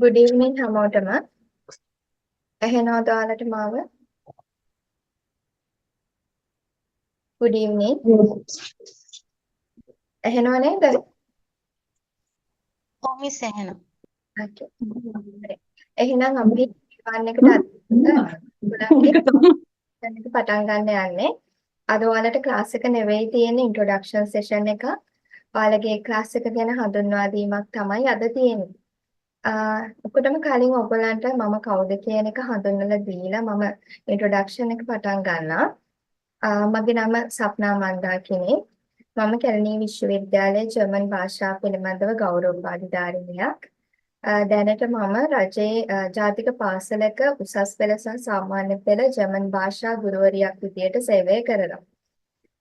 Good evening හැමෝටම. ඇහෙනවද ඔයාලට මාව? Good evening. ඇහෙනව නේද? ඔව් මිස් එහෙනම්. Okay. එහෙනම් අපි වන් එකට පටන් ගන්න යන්නේ. අද ඔයාලට ක්ලාස් එක නෙවෙයි තියෙන්නේ introduction session එක. ඔයාලගේ ක්ලාස් එක ගැන හඳුන්වා දීමක් තමයි අද තියෙන්නේ. ඔක්කොටම කලින් ඔයගොල්ලන්ට මම කවුද කියන එක හඳුන්වලා දීලා මම introduction එක පටන් ගන්නවා. මගේ නම සප්නා මන්දාකිණි. මම කැලණිය විශ්වවිද්‍යාලයේ ජර්මන් භාෂාව පිළිබඳව ගෞරව උපාධිධාරිණියක්. දැනට මම රජයේ ජාතික පාසලක උසස් පෙළ සහ සාමාන්‍ය පෙළ ජර්මන් භාෂා ගුරුවරියක් විදියට සේවය කරනවා.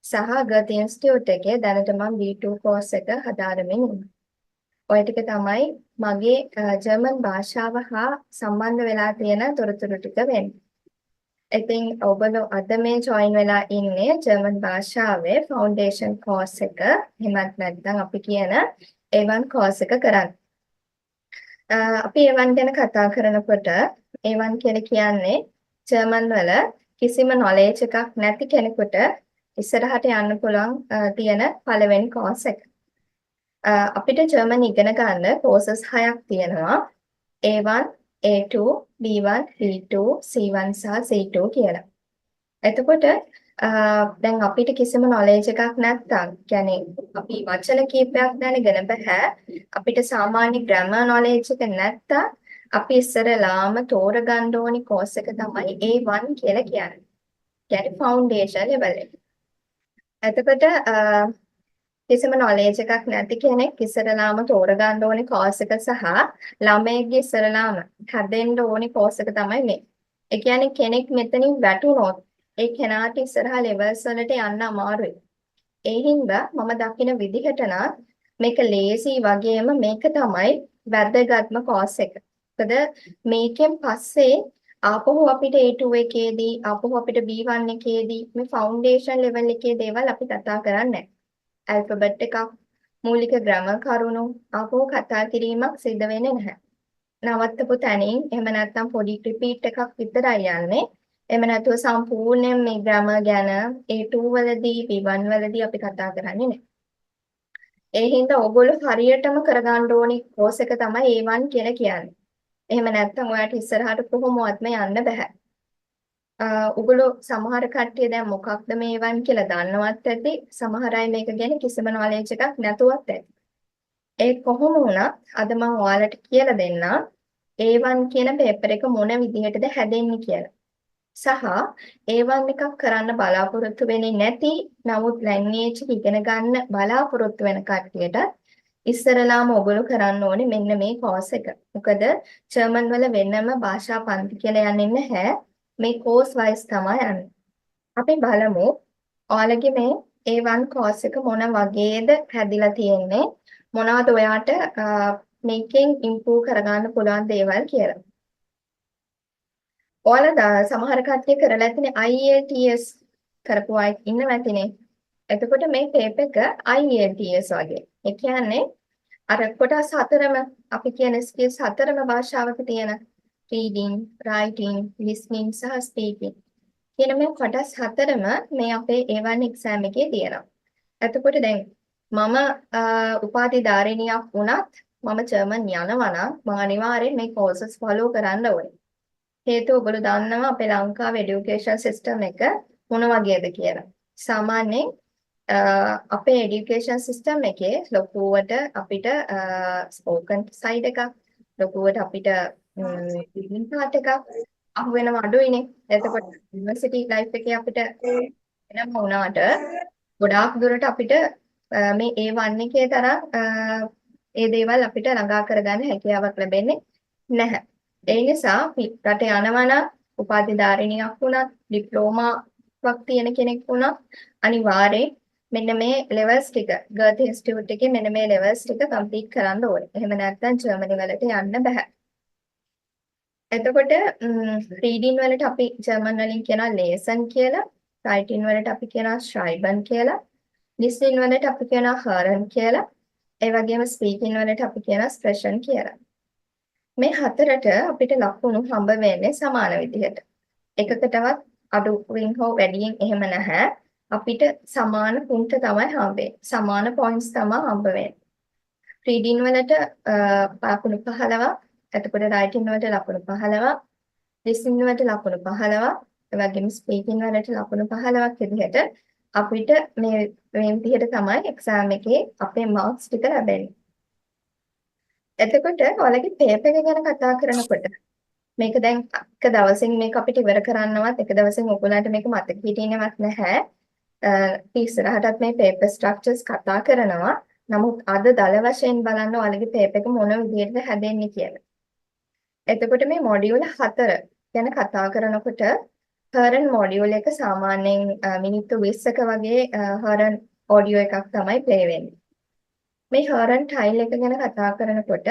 සහ ගත ඉන්ස්ටිටියුට් එකේ දැනට මම B2 කෝස් එක හදාරමින් ඉන්නවා. ඔය ටික තමයි මගේ ජර්මන් භාෂාව හා සම්බන්ධ වෙලා තියෙන තොරතුරු ටික වෙන්නේ. ඉතින් ඔයගොල්ලෝ අද මේ join වෙලා ඉන්නේ ජර්මන් භාෂාවේ ෆවුන්ඩේෂන් කෝස් එක. එහෙමත් නැත්නම් අපි කියන A1 කෝස් එක කරන්න. අපි A1 ගැන කතා කරනකොට A1 කියලා කියන්නේ ජර්මන් වල කිසිම knowledge එකක් නැති කෙනෙකුට ඉස්සරහට යන්න පුළුවන් තියෙන පළවෙනි කෝස් එක. අපිට ජර්මන් ඉගෙන ගන්න courses 6ක් තියෙනවා. A1, A2, B1, B2, C1 සහ C2 කියලා. එතකොට දැන් අපිට කිසිම knowledge එකක් නැත්නම් කියන්නේ අපි වචන කීපයක් දැනගෙන බෑ. අපිට සාමාන්‍ය grammar knowledge එක නැත්නම් අපි ඉස්සරලාම තෝරගන්න ඕනි course එක තමයි A1 කියලා කියන්නේ. කියන්නේ foundation level එක. එතකොට කිසිම knowledge එකක් නැති කෙනෙක් ඉස්සරලාම තෝරගන්න ඕනි course එක සහ ළමයෙක්ගේ ඉස්සරලාම හැදෙන්න ඕනි course එක තමයි මේ. ඒ කියන්නේ කෙනෙක් මෙතනින් වැටුනොත් ඒ කෙනාට ඉස්සරහා levels වලට යන්න අමාරුයි. ඒ හින්දා මම දකින විදිහට නම් මේක ලේසි වගේම මේක තමයි වැදගත්ම course එක. මොකද මේකෙන් පස්සේ ආපහු අපිට A2 එකේදී ආපහු අපිට B1 එකේදී මේ foundation level එකේ දේවල් අපි කතා කරන්නේ නැහැ. alphabet එකක් මූලික grammar කරුණු ආපහු කතා කිරීමක් සිද්ධ වෙන්නේ නැහැ. නවත්තපු තැනින් එහෙම නැත්නම් පොඩි repeat එකක් විතරයි යන්නේ. එහෙම නැතුව සම්පූර්ණයෙන් මේ grammar ගැන A2 වලදී B1 වලදී අපි කතා කරන්නේ නැහැ. ඒ හින්දා ඔයගොල්ලෝ හරියටම කරගන්න ඕනි course එක තමයි A1 කියලා කියන්නේ. එහෙම නැත්නම් ඔයාලට ඉස්සරහට කොහොමවත්ම යන්න බෑ. ඔයගොල්ලෝ සමහර කට්ටිය දැන් මොකක්ද මේ A1 කියලා දන්නවත් ඇති. සමහර අය මේක ගැන කිසිම knowledge එකක් නැතුවත් ඇති. ඒ කොහොම වුණත් අද මම ඔයාලට කියලා දෙන්නම් A1 කියන පේපර් එක මොන විදිහටද හැදෙන්නේ කියලා. සහ A1 එකක් කරන්න බලාපොරොත්තු වෙන්නේ නැති නමුත් ලැන්ග්වේජ් එක ඉගෙන ගන්න බලාපොරොත්තු වෙන කට්ටියට ඉස්සරලාම ඔයගොල්ලෝ කරන්න ඕනේ මෙන්න මේ course එක. මොකද ජර්මන් වල වෙනම භාෂා පන්ති කියලා යන්නේ නැහැ. මේ course wise තමයි යන්නේ. අපි බලමු ඔයාලගේ මේ A1 course එක මොන වගේද හැදිලා තියෙන්නේ මොනවද ඔයාට මේකෙන් improve කරගන්න පුළුවන් දේවල් කියලා. ඔයාලා සමහර කට්ටිය කරලා ඇතිනේ IELTS කරපු අය ඉන්නවා ඇතිනේ. එතකොට මේ ටේප් එක IELTS වගේ. ඒ කියන්නේ අර කොටස් හතරම අපි කියන skills හතරම භාෂාවක තියෙන reading, writing, listening සහ speaking. කියන මේ කොටස් හතරම මේ අපේ A1 exam එකේ තියෙනවා. එතකොට දැන් මම උපාධිධාරිණියක් වුණත් මම ජර්මන් යනවා නම් මම අනිවාර්යෙන් මේ courses follow කරන්න ඕනේ. හේතුව ඔයගොල්ලෝ දන්නවා අපේ ලංකාවේ education system එක මොන වගේද කියලා. සාමාන්‍යයෙන් අපේ education system එකේ ලොකුවට අපිට spoken side එකක් ලොකුවට අපිට reading part එකක් අහු වෙනව අඩුයිනේ. එතකොට university life එකේ අපිට වෙනම වුණාට ගොඩාක් දුරට අපිට මේ A1 එකේ තරම් ඒ දේවල් අපිට ළඟා කරගන්න හැකියාවක් ලැබෙන්නේ නැහැ. ඒ නිසා රට යනවා නම් උපාධිධාරිණියක් වුණත් ඩිප්ලෝමාවක් තියෙන කෙනෙක් වුණත් අනිවාර්යෙන් මෙන්න මේ levels ටික ගර්ත් ඉන්ස්ටිටියුට් එකේ මෙන්න මේ levels ටික කම්ප්ලීට් කරන්න ඕනේ. එහෙම නැත්නම් ජර්මනි වලට යන්න බෑ. එතකොට රීඩින් වලට අපි ජර්මන් වලින් කියනවා ලේසන් කියලා, රයිටින් වලට අපි කියනවා ශ්‍රයිබන් කියලා, ලිස්නින් වලට අපි කියනවා හර්න් කියලා, ඒ වගේම ස්පීකින් වලට අපි කියනවා ස්ප්‍රෙෂන් කියලා. මේ හතරට අපිට ලකුණු හම්බ වෙන්නේ සමාන විදිහට. එකකටවත් අඩුවෙන් හෝ වැඩියෙන් එහෙම නැහැ. අපිට සමාන පුන්ට තමයි හම්බෙන්නේ. සමාන පොයින්ට්ස් තමයි හම්බ වෙන්නේ. රීඩින් වලට ලකුණු 15ක්, එතකොට රයිටින් වලට ලකුණු 15ක්, ලිසනින් වලට ලකුණු 15ක්, ඒ වගේම ස්පීකින් වලට ලකුණු 15ක් විදිහට අපිට මේ විදිහට තමයි එක්සෑම් එකේ අපේ මාක්ස් ටික ලැබෙන්නේ. එතකොට ඔයාලගේ පේපර් එක ගැන කතා කරනකොට මේක දැන් එක දවසින් මේක අපිට ඉවර කරන්නවත් එක දවසින් ඔයගොල්ලන්ට මේක මතක හිටින්නේවත් නැහැ. ඉස්සරහටත් මේ පේපර් ස්ට්‍රක්චර්ස් කතා කරනවා. නමුත් අද දල වශයෙන් බලන්න ඔයාලගේ පේපර් එක මොන විදිහටද හැදෙන්නේ කියලා. එතකොට මේ මොඩියුල් 4 ගැන කතා කරනකොට හර්න් මොඩියුල් එක සාමාන්‍යයෙන් මිනිත්තු 20ක වගේ හර්න් ඔඩියෝ එකක් තමයි ප්ලේ වෙන්නේ. මේ හර්න් ටයිල් එක ගැන කතා කරනකොට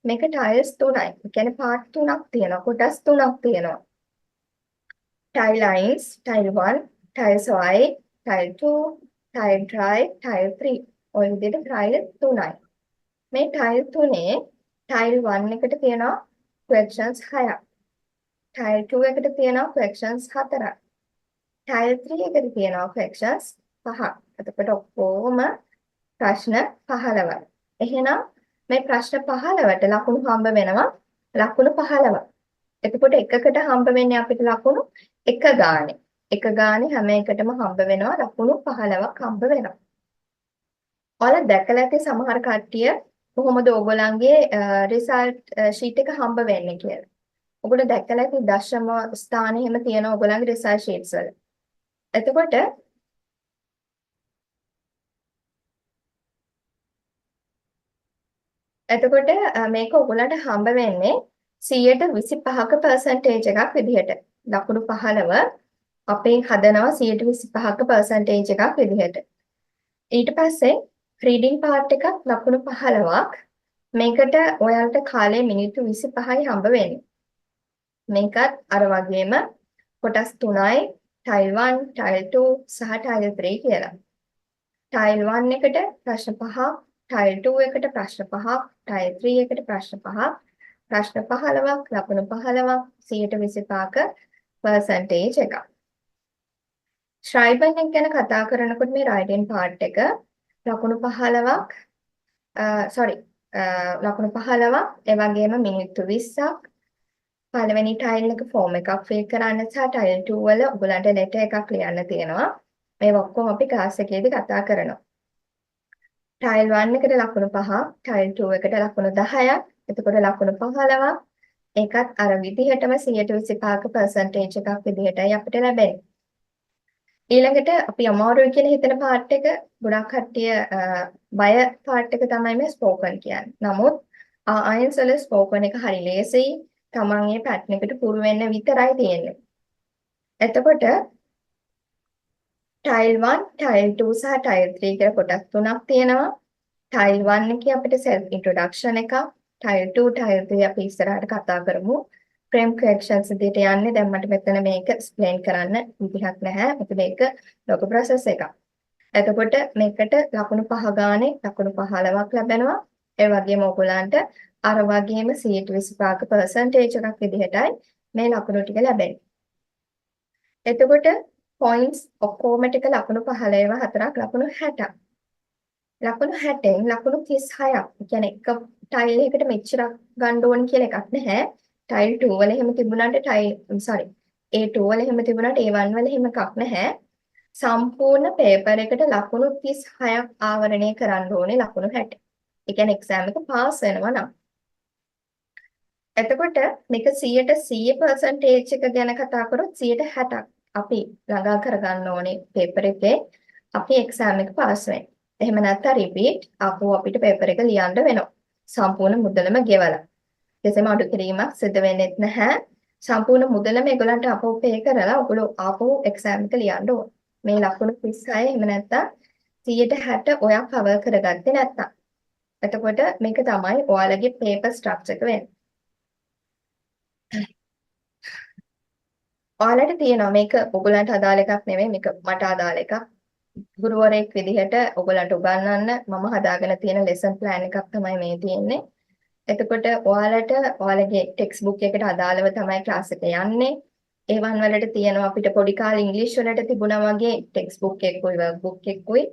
මේක ටයිල්ස් 3යි. ඒ කියන්නේ පාර්ට් 3ක් තියෙනවා. කොටස් 3ක් තියෙනවා. Tile lines, tile 1, tiles Y, tile 2, tile dry, tile 3. ඔය විදිහට ටයිල් 3යි. මේ ටයිල් 3ේ ටයිල් 1 එකට තියෙනවා questions 6ක්. ටයිල් 2 එකට තියෙනවා questions 4ක්. ටයිල් 3 එකට තියෙනවා questions 5ක්. එතකොට ඔක්කොම ප්‍රශ්න 15යි. එහෙනම් මේ ප්‍රශ්න 15ට ලකුණු හම්බ වෙනවා ලකුණු 15ක්. එතකොට එකකට හම්බ වෙන්නේ අපිට ලකුණු එක ගානේ. එක ගානේ හැම එකටම හම්බ වෙනවා ලකුණු 15ක් හම්බ වෙනවා. ඔයාලා දැකලා ඇති සමහර කට්ටිය කොහොමද ඕගොල්ලන්ගේ රිසල්ට් ෂීට් එක හම්බ වෙන්නේ කියලා. ඔයගොල්ලෝ දැකලා ඇති දශම ස්ථානෙ එහෙම තියෙනවා ඔයගොල්ලන්ගේ රිසල්ට් ෂීට්ස් වල. එතකොට මේක ඔයගොල්ලන්ට හම්බ වෙන්නේ 125ක percentage එකක් විදිහට. ලකුණු 15 අපේ හදනවා 125ක percentage එකක් විදිහට. ඊට පස්සේ රීඩින් පාර්ට් එකක් ලකුණු 15ක්. මේකට ඔයාලට කාලේ මිනිත්තු 25යි හම්බ වෙන්නේ. මේකත් අර වගේම කොටස් 3යි, ටයිල් 1, ටයිල් 2 සහ ටයිල් 3 කියලා. ටයිල් 1 එකට ප්‍රශ්න 5ක්, ටයිල් 2 එකට ප්‍රශ්න 5ක්, ටයිල් 3 එකට ප්‍රශ්න 5ක්, ප්‍රශ්න 15ක්, ලකුණු 15ක්, 125ක percentage එකක්. ශ්‍රයිබන් එක ගැන කතා කරනකොට මේ රයිටින් පාර්ට් එක ලකුණු 15ක් ලකුණු 15ක් ඒ වගේම මිනිත්තු 20ක් පළවෙනි ටයිල් එක ෆෝම් එකක් ෆිල් කරන්න සහ ටයිල් 2 වල ඔයගලන්ට ලෙටර් එකක් ලියන්න තියෙනවා. මේ ඔක්කොම අපි ක්ලාස් එකේදී කතා කරනවා. ටයිල් 1 එකට ලකුණු 5ක්, ටයිල් 2 එකට ලකුණු 10ක්, එතකොට ලකුණු 15ක්. ඒකත් අර විදිහටම 125ක percentage එකක් විදිහටයි අපිට ලැබෙන්නේ. ඊළඟට අපි අමාරුයි කියලා හිතන පාර්ට් එක ගොඩක් කට්ටිය බය පාර්ට් එක තමයි මේ ස්පෝකන් කියන්නේ. නමුත් ආයෙන්ස් වල ස්පෝකන් එක හරි ලේසියි. තමන් මේ පැටර්න් එකට පුරු වෙන්න විතරයි තියෙන්නේ. එතකොට ටයිල් 1, ටයිල් 2 සහ ටයිල් 3 කියලා කොටස් තුනක් තියෙනවා. ටයිල් 1 එකේ අපිට self introduction එකක්, ටයිල් 2, ටයිල් 3 අපි ඉස්සරහට කතා කරමු. frame corrections විදිහට යන්නේ. දැන් මට මෙතන මේක explain කරන්න විදිහක් නැහැ. මොකද මේක ලොකු process එකක්. එතකොට මේකට ලකුණු 5 ගානේ ලකුණු 15ක් ලැබෙනවා. ඒ වගේම ඔයගොල්ලන්ට අර වගේම 125ක percentage එකක් විදිහටයි මේ ලකුණු ටික ලැබෙන්නේ. එතකොට points ඔක්කොම ටික ලකුණු 15 4ක් ලකුණු 60ක්. ලකුණු 60න් ලකුණු 36ක්. ඒ කියන්නේ එක ටයිල් එකකට මෙච්චරක් ගන්න ඕන කියලා එකක් නැහැ. ටයිල් 2 වල එහෙම තිබුණාට A2 වල එහෙම තිබුණාට A1 වල එහෙම එකක් නැහැ. සම්පූර්ණ පේපර් එකට ලකුණු 36ක් ආවරණය කරන්න ඕනේ ලකුණු 60. ඒ කියන්නේ එක්සෑම් එක පාස් වෙනවා නම්. එතකොට මේක 100% percentage එක ගැන කතා කරොත් 60ක් අපි ළඟා කරගන්න ඕනේ පේපර් එකේ අපි එක්සෑම් එක පාස් වෙන්න. එහෙම නැත්නම් රිපීට් ආපහු අපිට පේපර් එක ලියන්න වෙනවා. සම්පූර්ණ මුදලම ගෙවලා. කිසිම අඩු කිරීමක් සිදු වෙන්නේ නැහැ. සම්පූර්ණ මුදලම ඒගොල්ලන්ට ආපහු පේ කරලා ඔයගොල්ලෝ ආපහු එක්සෑම් එක ලියන්න ඕන. මේ ලකුණු 36 එහෙම නැත්නම් 160 ඔයා කවර් කරගත්තේ නැත්නම්. එතකොට මේක තමයි ඔයාලගේ පේපර් ස්ට්‍රක්චර් එක වෙන්නේ. ඔයාලට තියෙනවා මේක ඔයගොල්ලන්ට අදාළ එකක් නෙමෙයි මේක මට අදාළ එකක්. ගුරුවරයෙක් විදිහට ඔයගොල්ලන්ට උගන්වන්න මම හදාගෙන තියෙන ලෙසන් ප්ලෑන් එකක් තමයි මේ තියෙන්නේ. එතකොට ඔයාලට ඔයාලගේ ටෙක්ස්ට් බුක් එකට අදාළව තමයි ක්ලාස් එක යන්නේ. ඒවන් වලට තියෙනවා අපිට පොඩි කාලේ ඉංග්‍රීසි වලට තිබුණා වගේ ටෙක්ස්ට් බුක් එකකුයි වර්ක් බුක් එකකුයි.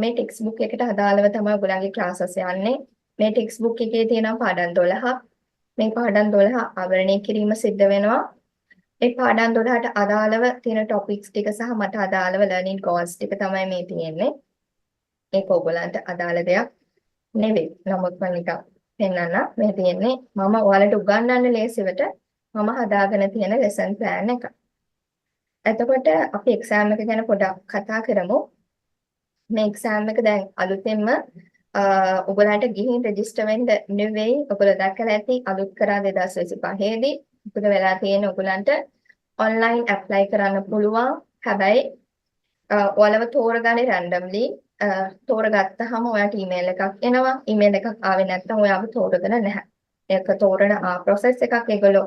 මේ ටෙක්ස්ට් බුක් එකට අදාළව තමයි ඔයගොල්ලන්ගේ ක්ලාසස් යන්නේ. මේ ටෙක්ස්ට් බුක් එකේ තියෙනවා පාඩම් 12ක්. මේ පාඩම් 12 අවරණය කිරීම සිද්ධ වෙනවා. ඒ පාඩම් 12ට අදාළව තියෙන ටොපික්ස් ටික සහ මට අදාළව ලර්නින් ගෝල්ස් ටික තමයි මේ තියෙන්නේ. ඒක ඔයගොල්ලන්ට අදාළ දෙයක් නෙවෙයි. නමුත් මම නිකන් පෙන්නන්න මේ තියෙන්නේ මම ඔයාලට උගන්වන්න ලේසියට මම හදාගෙන තියෙන ලෙසන් ප්ලෑන් එක. එතකොට අපි එක්සෑම් එක ගැන පොඩක් කතා කරමු. මේ එක්සෑම් එක දැන් අලුතෙන්ම ඔයගොල්ලන්ට ගිහින් රෙජිස්ටර් වෙන්න නෙවෙයි. ඔයගොල්ලෝ දැක්කලා ඇති අලුත් කරා 2025 දී. මොකද වෙලා තියෙන්නේ ඔයගොල්ලන්ට ඔන්ලයින් ඇප්ලයි කරන්න පුළුවන්. හැබැයි ඔයාලව තෝරගන්නේ රැන්ඩම්ලි. තෝරගත්තාම ඔයාට ඊමේල් එකක් එනවා. ඊමේල් එකක් ආවේ නැත්නම් ඔයාව තෝරගෙන නැහැ. ඒක තෝරන process එකක් ඒගොල්ලෝ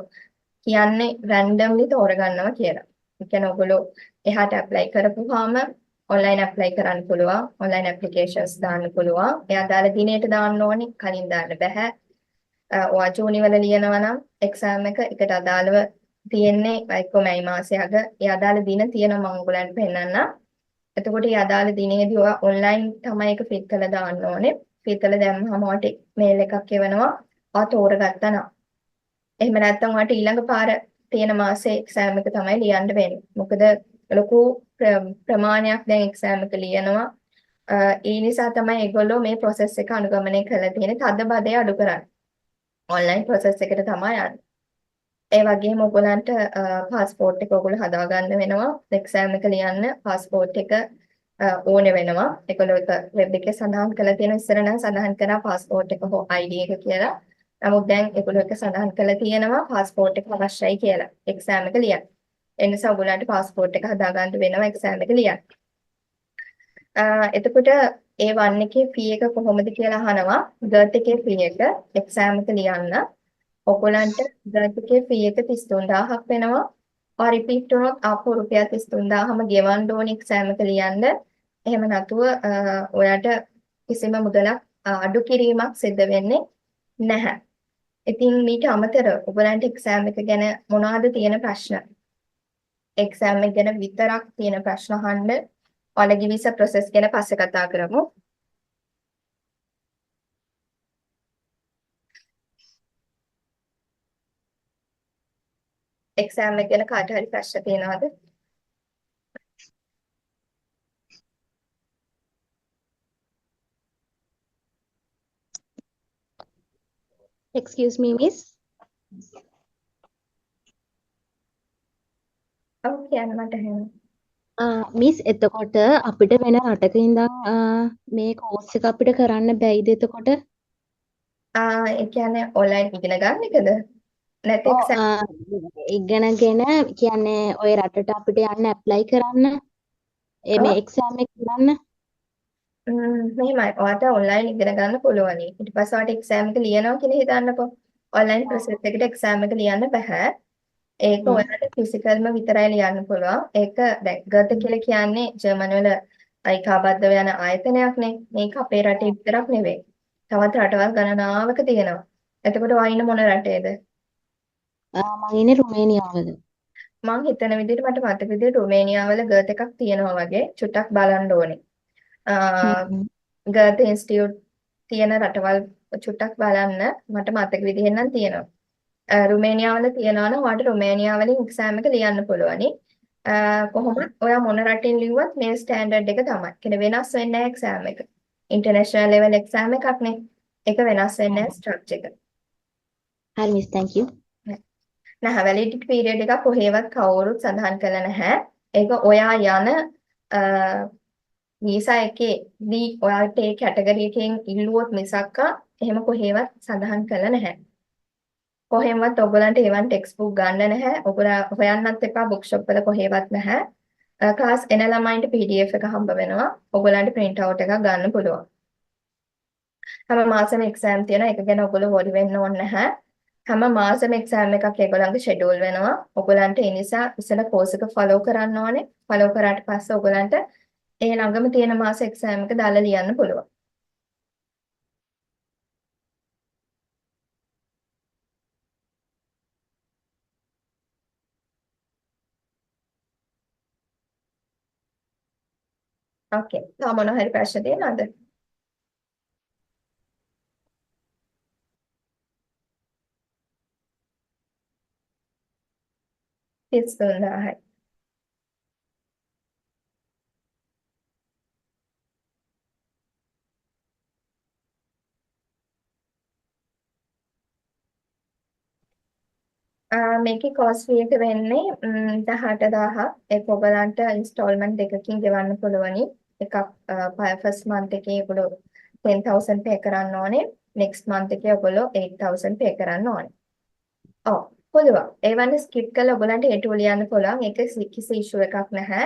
කියන්නේ රැන්ඩම්ලි තෝරගන්නවා කියලා. ඒ කියන්නේ ඔයගොල්ලෝ එහාට ඇප්ලයි කරපුවාම ඔන්ලයින් ඇප්ලයි කරන්න පුළුවන්. ඔන්ලයින් ඇප්ලිකේෂන්ස් දාන්න පුළුවන්. ඒ අදාළ දිනේට දාන්න ඕනේ. කලින් දාන්න බෑ. ඔයා ජූනි වල ලියනවා නම් එක්සෑම් එක එකට අදාළව තියෙන්නේ මැයි මාසයේ අග. ඒ අදාළ දින තියෙනවා මම ඔයගොල්ලන්ට පෙන්නන්නම්. එතකොට මේ අදාළ දිනේදී ඔයා ඔන්ලයින් තමයි ඒක ෆිල් කරලා දාන්න ඕනේ. ෆිල් කරලා දැම්මම ඔයාට මේල් එකක් එවනවා. ඔයා තෝරගත්තා නම්. එහෙම නැත්නම් ඔයාට ඊළඟ පාර තියෙන මාසේ එක්සෑම් එක තමයි ලියන්න වෙන්නේ. මොකද ලොකු ප්‍රමාණයක් දැන් එක්සෑම් එක ලියනවා. ඒ නිසා තමයි ඒගොල්ලෝ මේ process එක අනුගමනය කරලා තියෙන්නේ. තද බදේ අඩු කරන්න. ඔන්ලයින් process එකට තමයි යන්නේ. ඒ වගේම ඔයගොල්ලන්ට પાස්පෝර්ට් එක ඔයගොල්ලෝ හදාගන්න වෙනවා. එක්සෑම් එක ලියන්න પાස්පෝර්ට් එක ඕනේ වෙනවා. ඒගොල්ලෝ එක වෙබ් එකේ සඳහන් කරලා තියෙන ඉස්සර නම් සඳහන් කරා પાස්පෝර්ට් එක හෝ ID එක කියලා. නමුත් දැන් ඒගොල්ලෝ එක සඳහන් කරලා තියෙනවා પાස්පෝර්ට් එක අවශ්‍යයි කියලා එක්සෑම් එක ලියන්න. ඒ නිසා ඔයගොල්ලන්ට પાස්පෝර්ට් එක හදාගන්න වෙනවා එක්සෑම් එක ලියන්න. එතකොට ඒ වන් එකේ ෆී එක කොහොමද කියලා අහනවා. ගර්ට් එකේ ෆී එක එක්සෑම් එක ලියන්න. ඔයගොල්ලන්ට ගර්ට් එකේ ෆී එක 33000ක් වෙනවා. ඔය රිපීට් වුණොත් ආපහු රුපියල් 33000ම ගෙවන්න ඕනේ එක්සෑම් එක ලියන්න. එහෙම නැතුව ඔයාට කිසිම මුදලක් අඩු කිරීමක් සිද්ධ වෙන්නේ නැහැ. ඉතින් මීට අමතරව ඔයගොල්ලන්ට එක්සෑම් එක ගැන මොනවද තියෙන ප්‍රශ්න? එක්සෑම් එක ගැන විතරක් තියෙන ප්‍රශ්න අහන්න ඔයාලගේ වීසා process ගැන පස්සේ කතා කරමු. එක්සෑම් එක ගැන කාට හරි ප්‍රශ්න තියෙනවද? Excuse me, miss. ඔව් කියන්න මට ඇහෙනවා. මිස් එතකොට අපිට වෙන රටක ඉඳන් මේ කෝස් එක අපිට කරන්න බැයිද එතකොට? ඒ කියන්නේ ඔන්ලයින් ඉගෙන ගන්න එකද? නැත්නම් එක්සෑම් ඉගෙනගෙන කියන්නේ ওই රටට අපිට යන්න ඇප්ලයි කරන්න මේ එක්සෑම් එක කරන්න. මෙහෙමයි. ඔයාට ඔන්ලයින් ඉගෙන ගන්න පුළුවන්. ඊට පස්සේ ඔයාට එක්සෑම් එක ලියනවා කියලා හිතන්නකෝ. ඔන්ලයින් ප්‍රොසෙස් එකට එක්සෑම් එක ලියන්න බෑ. ඒක ඔයාලට ෆිසිකල්ම විතරයි ලියන්න පුළුවන්. ඒක දැන් ගර්ට කියලා කියන්නේ ජර්මන් වල අයිකාබද්ධව යන ආයතනයක්නේ. මේක අපේ රටේ විතරක් නෙවෙයි. තවත් රටවල් ගණනාවක තියෙනවා. එතකොට ඔයා ඉන්න මොන රටේද? මම ඉන්නේ රුමේනියාවල. මං හිතන විදිහට මට මතක විදිහට රුමේනියාවල ගර්ට එකක් තියෙනවා වගේ. චුට්ටක් බලන්න ඕනේ. ගර්ට ඉන්ස්ටිටියුට් තියෙන රටවල් චුට්ටක් බලන්න මට මතක විදිහෙන් නම් තියෙනවා. රුමේනියාවල තියනවා නම් ඔයාලට රුමේනියාව වලින් එක්සෑම් එක ලියන්න පුළුවනි. කොහොමද ඔයා මොන රටින් ලිව්වත් මේ ස්ටෑන්ඩඩ් එක තමයි. කියන්නේ වෙනස් වෙන්නේ නැහැ එක්සෑම් එක. ඉන්ටර්නැෂනල් ලෙවල් එක්සෑම් එකක් නේ. ඒක වෙනස් වෙන්නේ නැහැ ස්ට්‍රක්චර් එක. හරි මිස් thank you. නැහැ වැලිඩිටි පීරියඩ් එක කොහේවත් කවුරුත් සඳහන් කළා නැහැ. ඒක ඔයා යන වීසා එකේදී ඔයාලට ඒ කැටගරි එකෙන් ඉල්ලුවොත් මිසක් එහෙම කොහේවත් සඳහන් කළා නැහැ. කොහෙන්වත් ඔයගලන්ට එවන් ටෙක්ස්ට් බුක් ගන්න නැහැ. ඔයගොල්ලෝ හොයන්නත් එපා බුක් ෂොප් වල කොහෙවත් නැහැ. ක්ලාස් එන ළමයින්ට PDF එක හම්බ වෙනවා. ඔයගලන්ට print out එකක් ගන්න පුළුවන්. හැම මාසෙම එක්සෑම් තියෙනවා. ඒක ගැන ඔයගොල්ලෝ worry වෙන්න ඕනේ නැහැ. හැම මාසෙම එක්සෑම් එකක් ඒගොල්ලන්ගේ schedule වෙනවා. ඔයගලන්ට ඒ නිසා ඉස්සෙල්ලා course එක follow කරන්න ඕනේ. follow කරාට පස්සේ ඔයගලන්ට ඒ ළඟම තියෙන මාස එක්සෑම් එක දාලා ලියන්න පුළුවන්. ඕකේ. තව මොනවා හරි ප්‍රශ්න තියෙනවද? පිස්සුනා. මේකේ cost fee එක වෙන්නේ 18000ක්. ඒක ඔයගලන්ට ඉන්ස්ටෝල්මන්ට් දෙකකින් ගෙවන්න පුළුවනි. එකක් first month එකේ ඔයගොල්ලෝ 10000 pay කරන්න ඕනේ. next month එකේ ඔයගොල්ලෝ 8000 pay කරන්න ඕනේ. ඔව් පුළුවන්. ඒවන්නේ skip කරලා ඔයගලන්ට A2 ලියන්න පුළුවන්. ඒක කිසි issue එකක් නැහැ.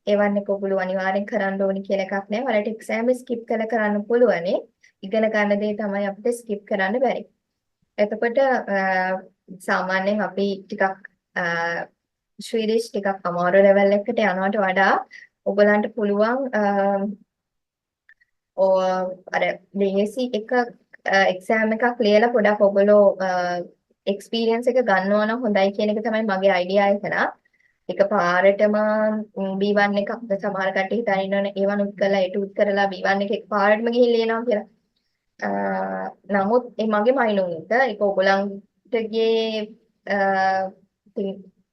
ඒවන්නේ ඔයගොල්ලෝ අනිවාර්යෙන් කරන්න ඕනි කියලා එකක් නැහැ. ඔයාලට exam skip කරන්න පුළුවනි. ඉගෙන ගන්න දේ තමයි අපිට skip කරන්න බැරි. එතකොට සාමාන්‍යයෙන් අපි ටිකක් ස්වීඩිෂ් ටිකක් අමාරු ලෙවල් එකකට යනවට වඩා ඔයගලන්ට පුළුවන් අර ලේසි එක එක්සෑම් එකක් ලියලා පොඩක් ඔයගොල්ලෝ එක්ස්පීරියන්ස් එක ගන්නවා නම් හොඳයි කියන එක තමයි මගේ අයිඩියා එක නා. එකපාරටම B1 එකක් සමහර කට්ටිය හිතන ඉන්නවනේ ඒවනුත් කරලා ඒටුත් කරලා B1 එක එකපාරටම ගිහින් ලියනවා කියලා. නමුත් ඒ මගේ මයිනුන් එක ඒක ඔයගලන්ටගේ ඉතින්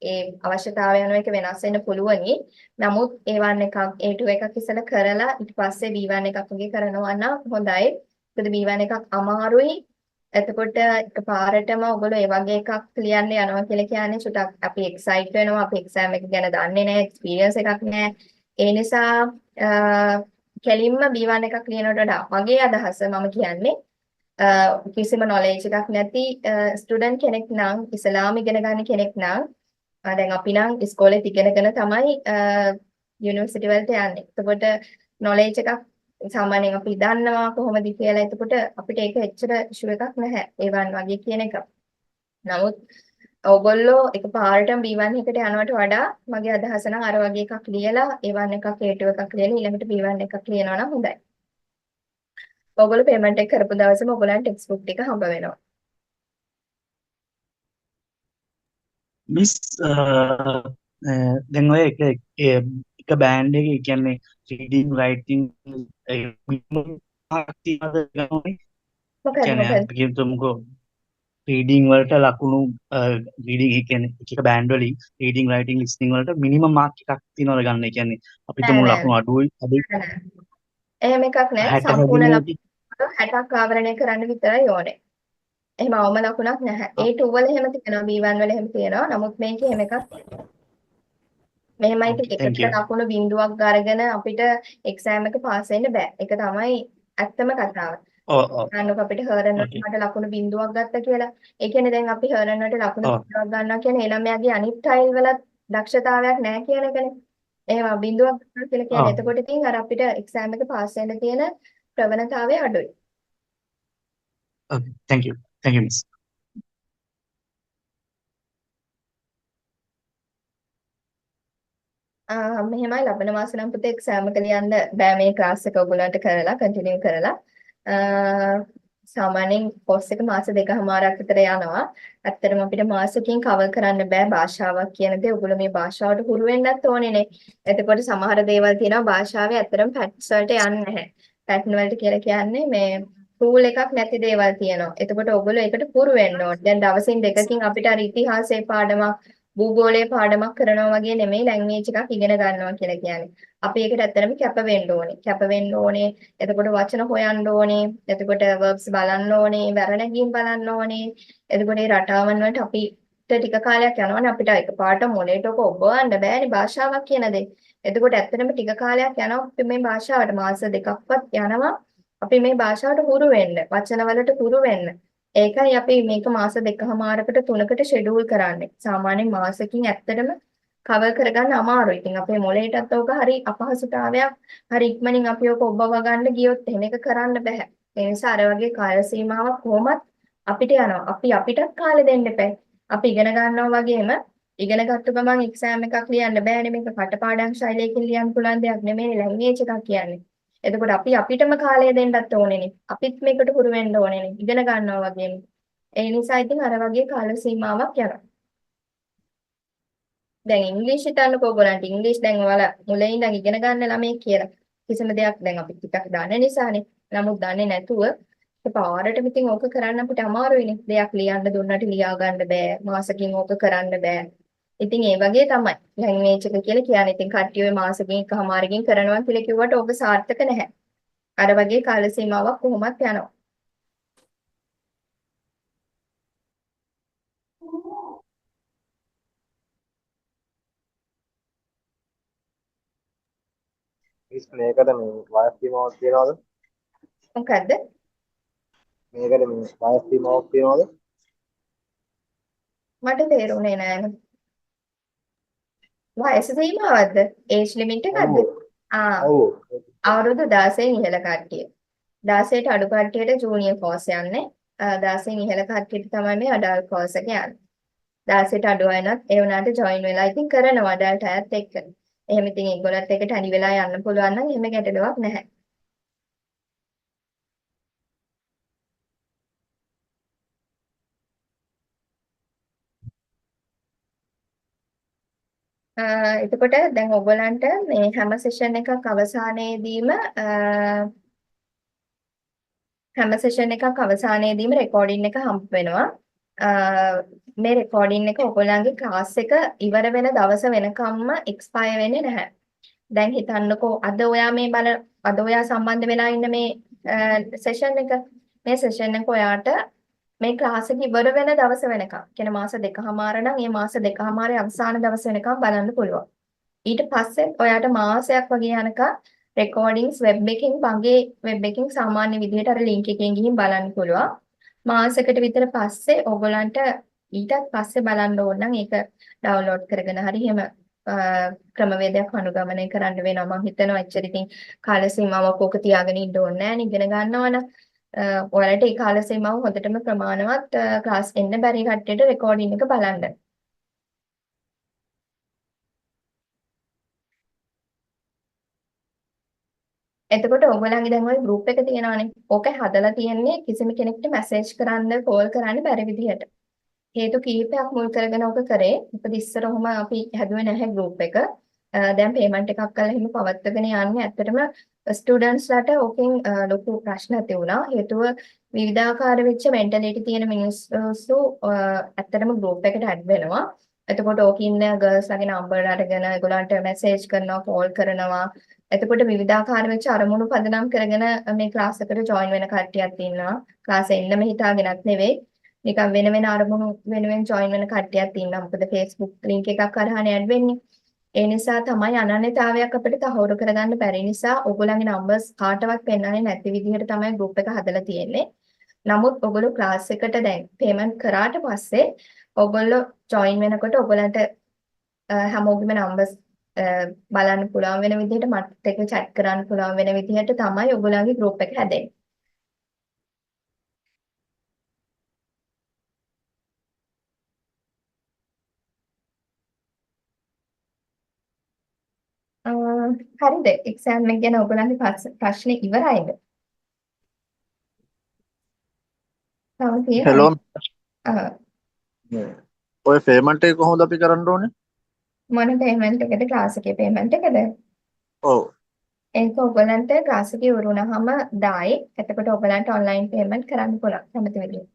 ඒ අවශ්‍යතාවය එක වෙනස් වෙන්න පුළුවනි. නමුත් A1 එකක් A2 එකක් ඉස්සෙල්ලා කරලා ඊට පස්සේ B1 එකක් වගේ කරනවා නම් හොඳයි. මොකද B1 එකක් අමාරුයි. එතකොට එකපාරටම ඔයගොල්ලෝ ඒ වගේ එකක් ලියන්න යනවා කියලා කියන්නේ චුට්ටක් අපි එක්සයිට් වෙනවා. අපි එක්සෑම් එක ගැන දන්නේ නැහැ. එක්ස්පීරියන්ස් එකක් නැහැ. ඒ නිසා කෙලින්ම B1 එකක් ලියනවට වඩා මගේ අදහස මම කියන්නේ කිසිම knowledge එකක් නැති ස්ටුඩන්ට් කෙනෙක් නම් ඉස්ලාම ඉගෙන ගන්න කෙනෙක් නම් දැන් අපි නම් ඉස්කෝලේ ඉගෙනගෙන තමයි යුනිවර්සිටි වලට යන්නේ. එතකොට knowledge එකක් සාමාන්‍යයෙන් අපි දන්නවා කොහොමද කියලා. එතකොට අපිට ඒක එච්චර ෂුවර් එකක් නැහැ. A1 වගේ කියන එක. නමුත් ඔයගොල්ලෝ එකපාරටම B1 එකට යනවට වඩා මගේ අදහස නම් අර වගේ එකක් ලියලා A1 එකක් A2 එකක් ලියලා ඊළඟට B1 එකක් ලියනවා නම් හොඳයි. ඔයගොල්ලෝ පේමන්ට් එක කරපු දවසේම ඔයගොල්ලන්ට ටෙක්ස්ට් බුක් ටික හම්බ වෙනවා. මිස් දැන් ඔය එක බෑන්ඩ් එකේ කියන්නේ රීඩින් රයිටින් මිනිමම් මාර්ක් තියනද ගන්නේ? කියන්නේ අපි කියමුකෝ රීඩින් වලට ලකුණු රීඩින් ඒ කියන්නේ එක බෑන්ඩ් වලින් රීඩින් රයිටින් ලිස්නින් වලට මිනිමම් මාර්ක් එකක් තියනවද ගන්න? ඒ කියන්නේ අපිට මුල ලකුණු අඩුයි එහෙම එකක් නැහැ. 60 සම්පූර්ණ හැදිනවද? ලකුණු 60ක් ආවරණය කරන්න විතරයි ඕනේ. එහෙම අවම ලකුණක් නැහැ. A2 වල එහෙම තියෙනවා, B1 වල එහෙම තියෙනවා. නමුත් මේකේ එහෙම එකක් තියෙනවා. මෙහෙමයි Okay, thank එකට you. ලකුණු බිඳුවක් අරගෙන අපිට එක්සෑම් එක පාස් වෙන්න බෑ. ඒක තමයි ඇත්තම කතාව. ඔව් ගන්නකො අපිට හර්න් වලට okay. මට ලකුණු බිඳුවක් ගත්තා කියලා. ඒ කියන්නේ දැන් අපි හර්න් වලට ලකුණු ඔව් බිඳුවක් ගන්නවා කියන්නේ ඒ ළමයාගේ අනිත් ටයිල් වල දක්ෂතාවයක් නැහැ කියන එකනේ. එහෙම බිඳුවක් ගන්නවා කියලා කියන්නේ. ඔව් එතකොට ඉතින් අර අපිට එක්සෑම් එක පාස් වෙන්න තියෙන ප්‍රවණතාවය අඩුයි. okay. Thank you miss. මෙහෙමයි ලබන මාස නම් පුතේ එක්සෑම් එක ලියන්න බෑ මේ ක්ලාස් එක ඔයගොල්ලන්ට කරලා කන්ටිනියු කරලා. සාමාන්‍යයෙන් කෝස් එක මාස දෙකමාරක් විතර යනවා. ඇත්තටම අපිට මාසෙකින් කවර් කරන්න බෑ භාෂාවක් කියන දේ. ඔයගොල්ලෝ මේ භාෂාවට හුරු වෙන්නත් ඕනේනේ. එතකොට සමහර දේවල් තියෙනවා භාෂාවේ ඇත්තටම පැට්ස් වලට යන්නේ නැහැ. පැටර්න් වලට කියලා කියන්නේ මේ රූල් එකක් නැති දේවල් තියෙනවා. එතකොට ඔයගොල්ලෝ ඒකට පුරු වෙන්න ඕනේ. දැන් දවසින් දෙකකින් අපිට අර ඉතිහාසයේ පාඩමක් භූගෝලයේ පාඩමක් කරනවා වගේ නෙමෙයි ලැන්ග්වේජ් එකක් ඉගෙන ගන්නවා කියලා කියන්නේ. අපි ඒකට ඇත්තටම කැප වෙන්න ඕනේ. කැප වෙන්න ඕනේ. එතකොට වචන හොයන්න ඕනේ. එතකොට verbs බලන්න ඕනේ. වැරණැගීම් බලන්න ඕනේ. එතකොට මේ රටාවන් වලට අපිට ටික කාලයක් යනවනේ අපිට එකපාරට මොලේට ඔක ඔබවන්න බෑනේ භාෂාවක් කියන දේ. එතකොට ඇත්තටම ටික කාලයක් යනවා අපි මේ භාෂාවට මාස දෙකක්වත් යනවා. අපි මේ භාෂාවට හුරු වෙන්න, වචන වලට හුරු වෙන්න. ඒකයි අපි මේක මාස දෙකමාරකට තුනකට ෂෙඩියුල් කරන්නේ. සාමාන්‍යයෙන් මාසෙකින් ඇත්තටම කවර් කරගන්න අමාරුයි. ඉතින් අපේ මොළේටත් ඕක හරි අපහසුතාවයක්. හරි ඉක්මනින් අපි ඕක ඔබව ගන්න ගියොත් එහෙම එක කරන්න බෑ. ඒ නිසා අර වගේ කාල සීමාවක් කොහොමත් අපිට යනවා. අපි අපිටත් කාලෙ දෙන්න එපා. අපි ඉගෙන ගන්නවා වගේම ඉගෙන ගත්ත ගමන් එක්සෑම් එකක් ලියන්න බෑනේ. මේක කටපාඩම් ශෛලියකින් ලියන්න පුළුවන් දෙයක් නෙමෙයි ලැන්ග්වේජ් එකක් කියන්නේ. එතකොට අපි අපිටම කාලය දෙන්නත් ඕනේනේ. අපිත් මේකට හුරු වෙන්න ඕනේනේ. ඉගෙන ගන්නවා වගේම. ඒ නිසා ඉතින් අර වගේ කාල සීමාවක් යනවා. දැන් ඉංග්‍රීසි හිතන්නකෝ ඔයගොල්ලන්ට ඉංග්‍රීසි දැන් ඔයාලා මුලින් ඉඳන් ඉගෙන ගන්න ළමයි කියලා. කිසිම දෙයක් දැන් අපි ටිකක් දන්න නිසානේ. නමුත් දන්නේ නැතුව පාරටම ඉතින් ඕක කරන්න අපිට අමාරුයිනේ. දෙයක් ලියන්න දුන්නට ලියා ගන්න බෑ. මාසකින් ඕක කරන්න බෑ. ඉතින් ඒ වගේ තමයි. ලැන්ග්වේජ් එක කියලා කියන්නේ. ඉතින් කට්ටිය ඔය මාසකින් එකමාරකින් කරනවා කියලා කිව්වට ඕක සාර්ථක නැහැ. අර වගේ කාල සීමාවක් කොහොමත් යනවා. මිස් මේකට මේ වයස් සීමාවක් තියනවද? මොකද්ද? මේකට මේ වයස් සීමාවක් තියනවද? මට තේරුනේ නෑනේ. වයස සීමාවක්ද? ඒජ් ලිමිට් එකක්ද? ආ ඔව්. අවුරුදු 16න් ඉහළ කට්ටිය. 16ට අඩු කට්ටියට ජූනියර් කෝස් යන්නේ. 16න් ඉහළ කට්ටියට තමයි මේ අඩල්ට් කෝස් එක යන්නේ. 16ට අඩු අයනත් ඒ වුණාට ජොයින් වෙලා ඉතින් කරනවා අඩල්ට් අයත් එක්ක. එහෙම ඉතින් ඒගොල්ලත් එක්ක තනි වෙලා යන්න පුළුවන් නම් එහෙම ගැටලුවක් නැහැ. එතකොට දැන් ඔයගොල්ලන්ට මේ හැම සෙෂන් එකක් අවසානයේදීම රෙකෝඩින් එක හම්බ වෙනවා. මේ රෙකෝඩින් එක ඔයගොල්ලන්ගේ ක්ලාස් එක ඉවර වෙන දවස වෙනකම්ම එක්ස්පයර් වෙන්නේ නැහැ. දැන් හිතන්නකෝ අද ඔයා සම්බන්ධ වෙලා ඉන්න මේ සෙෂන් එක ඔයාට මේ ක්ලාස් එක ඉවර වෙන දවස වෙනකම් කියන මාස දෙකමාර නම් මේ මාස දෙකමාරේ අවසාන දවස වෙනකම් බලන්න පුළුවන්. ඊට පස්සේ ඔයාට මාසයක් වගේ යනකම් රෙකෝඩින්ග්ස් මගේ වෙබ් එකකින් සාමාන්‍ය විදිහට අර ලින්ක් එකෙන් ගිහින් බලන්න පුළුවන්. මාසයකට විතර පස්සේ ඕගොල්ලන්ට ඊටත් පස්සේ බලන්න ඕන නම් ඒක ඩවුන්ලෝඩ් කරගෙන හරි එහෙම ක්‍රමවේදයක් අනුගමනය කරන්න වෙනවා. මම හිතනවා එච්චර ඉතින් කාල සීමාවක් ඕක තියාගෙන ඉන්න ඕනේ නැහැ නේ. ඉගෙන ගන්නවා නම් ඔයාලට ඒ කාල සීමාව හොඳටම ප්‍රමාණවත් ක්ලාස් එන්න බැරි කට්ටියට රෙකෝඩින් එක බලන්න. එතකොට ඔයගොල්ලන්ගේ දැන් ওই group එක තියෙනවානේ. ඕක හදලා තියෙන්නේ කිසිම කෙනෙක්ට මැසේජ් කරන්න, කෝල් කරන්න බැරි විදිහට. හේතු කීපයක් මුල් කරගෙන ඕක කරේ. මොකද ඉස්සර ඔහම අපි හැදුවේ නැහැ group එක. දැන් payment එකක් කරලා එහෙම පවත්වාගෙන යන්නේ. ඇත්තටම ස්ටුඩන්ට්ස්ලාට ඕකෙන් ලොකු ප්‍රශ්න ඇති වුණා. හේතුව විවිධාකාර වෙච්ච මෙන්ටැලිටි තියෙන මිනිස්සු ඇත්තටම group එකට ඇඩ් වෙනවා. එතකොට ඕකේ ඉන්න ගර්ල්ස් ලගේ නම්බර් අරගෙන ඒගොල්ලන්ට මැසේජ් කරනවා, කෝල් කරනවා. එතකොට විවිධාකාර වෙච්ච අරමුණු පදනම් කරගෙන මේ ක්ලාස් එකට ජොයින් වෙන කට්ටියක් ඉන්නවා. ක්ලාස් එන්නම හිතාගෙනත් නෙවෙයි. නිකන් වෙන අරමුණු වෙනුවෙන් ජොයින් වෙන කට්ටියක් ඉන්නවා. මොකද Facebook link එකක් කරහානේ ඇඩ් වෙන්නේ. ඒ නිසා තමයි අනන්‍යතාවයක් අපිට තහවුරු කරගන්න බැරි නිසා ඔයගොල්ලන්ගේ නම්බර්ස් කාටවත් පෙන්වන්නේ නැති විදිහට තමයි group එක හදලා තියෙන්නේ. නමුත් ඔයගොල්ලෝ ක්ලාස් එකට දැන් payment කරාට පස්සේ ඔයගොල්ලෝ join වෙනකොට ඔයගොල්ලන්ට හැමෝගෙම නම්බර්ස් බලන්න පුළුවන් වෙන විදිහට මත් එක්ක chat කරන්න පුළුවන් වෙන විදිහට තමයි ඔයගොල්ලන්ගේ group එක හැදෙන්නේ. හරිද? එක්සෑම් එක ගැන ඔයගොල්ලන්ගේ ප්‍රශ්න ඉවරයිද? තව හෙලෝ තියෙනවා. ඔය පේමන්ට් එක කොහොමද අපි කරන්න ඕනේ? මොන payment එකද? ක්ලාස් එකේ payment එකද? ඔව්. ඒක ඔයගොල්ලන්ට ක්ලාස් එක ඉවර වුණාම දායි. එතකොට ඔයගොල්ලන්ට online payment කරන්න පුළුවන්. කැමති විදිහට.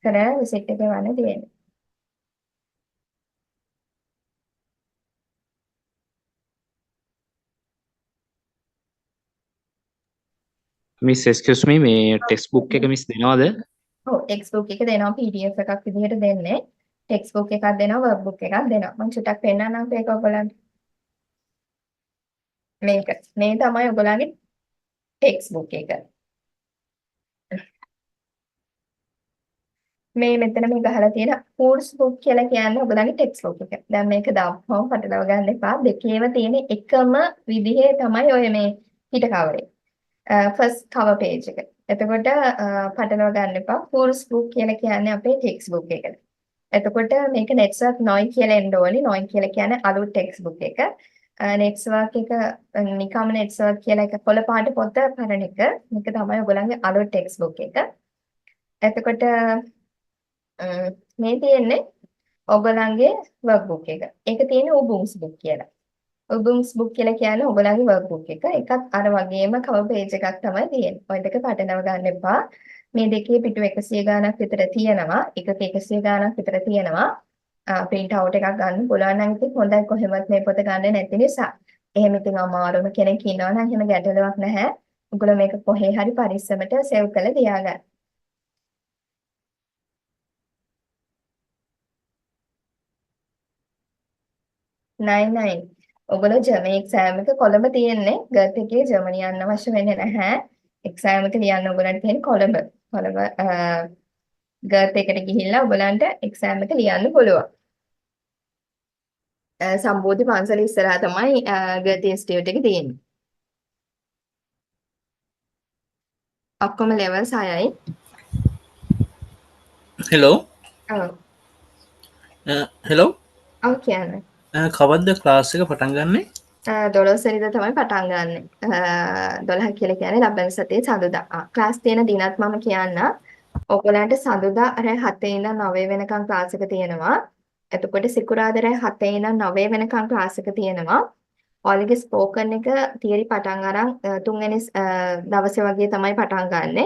කරලා receipt එක ගන්න තියෙන්නේ. මිස් එක්ස්කියුස් මී මේ ටෙක්ස්ට් බුක් එක මිස් දෙනවද? ඔව් textbook එක දෙනවා PDF එකක් විදිහට දෙන්නේ. textbook එකක් දෙනවා workbook එකක් දෙනවා. මම චුට්ටක් පෙන්නන්නම් ඒක ඔයගොල්ලන්ට. මේ තමයි ඔයගොල්ලන්ගේ textbook එක. මේ මෙතන මේ ගහලා තියෙන course book කියලා කියන්නේ ඔයගොල්ලන්ගේ textbook එක. දැන් මේක දාපුවම පටලවා ගන්න එපා. දෙකේම තියෙන එකම විදිහේ තමයි ඔය මේ පිට කවරේ. first cover page එක. එතකොට පටලවා ගන්න එපා. course book කියලා කියන්නේ අපේ textbook එක. එතකොට මේක network noi කියලා එන්න ඕනේ. noi කියලා කියන්නේ අලුත් textbook එක. network එක නිකම්ම network කියලා එක පොළ පාට පොත පරණ එක. මේක තමයි ඔයගොල්ලන්ගේ අලුත් textbook එක. එතකොට මේ තියෙන්නේ ඔයගොල්ලන්ගේ workbook එක. ඒක තියෙන්නේ උබුන්ස් book කියලා. උබුන්ස් බුක් කියලා කියන්නේ ඔයගොල්ලන්ගේ වර්ක්බුක් එක. ඒකත් අර වගේම කවර් පේජ් එකක් තමයි තියෙන්නේ. ඔය දෙක පටලවා ගන්න එපා. මේ දෙකේ පිටු 100 ගාණක් විතර තියෙනවා. එකක 100 ගාණක් විතර තියෙනවා. print out එකක් ගන්න පුළුවන් නම් ඉතින් හොඳයි කොහෙවත් මේ පොත ගන්න නැති නිසා. එහෙම ඉතින් අමාරුම කෙනෙක් ඉන්නවා නම් එහෙම ගැටලුවක් නැහැ. ඔයගොල්ලෝ මේක කොහේ හරි පරිස්සමට සේව් කරලා තියාගන්න. 9 ඔයගොල්ලෝ ජර්මන් එක්සෑම් එක කොළඹ තියෙන්නේ. ගර්ත් එකේ ජර්මනි යන්න අවශ්‍ය වෙන්නේ නැහැ. එක්සෑම් එක ලියන්න ඔයගොල්ලන්ට තියෙන්නේ කොළඹ. කොළඹ ගර්ත් එකට ගිහිල්ලා ඔයගොල්ලන්ට එක්සෑම් එක ලියන්න පුළුවන්. සම්බෝධි පන්සල ඉස්සරහා තමයි ගර්ත් ඉන්ස්ටිටියුට් එක තියෙන්නේ. ඔක්කොම ලෙවල් 6යි. හෙලෝ ඔව්. හෙලෝ ඔව් කියන්නේ. කවද්ද ක්ලාස් එක පටන් ගන්නෙ? 12 වෙනිදා තමයි පටන් ගන්නෙ. 12 කියලා කියන්නේ ලබන සතියේ සඳුදා. ක්ලාස් තියෙන දිනත් මම කියන්න. ඔයගොල්ලන්ට සඳුදා රෑ 7 ඉඳන් 9 වෙනකන් ක්ලාස් එක තියෙනවා. එතකොට සිකුරාදා රෑ 7 ඉඳන් 9 වෙනකන් ක්ලාස් එක තියෙනවා. ඔයාලගේ ස්පෝකන් එක තියරි පටන් අරන් තුන්වෙනි දවසේ වගේ තමයි පටන් ගන්නෙ.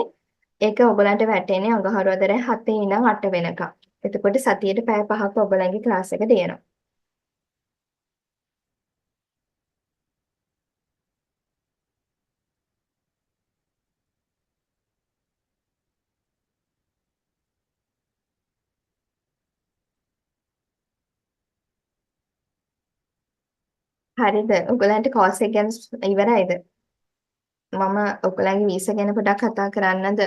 ඒක ඔයගොල්ලන්ට වැටෙන්නේ අඟහරුවාදා රෑ 7 ඉඳන් 8 වෙනකන්. එතකොට සතියේට පැය 5ක් ඔයගොල්ලන්ගේ ක්ලාස් එක තියෙනවා. හරිද? ඔයගොල්ලන්ට කෝස් එක ගැන ඉවරයිද? මම ඔයගොල්ලන්ගේ වීසා ගැන පොඩ්ඩක් කතා කරන්නද?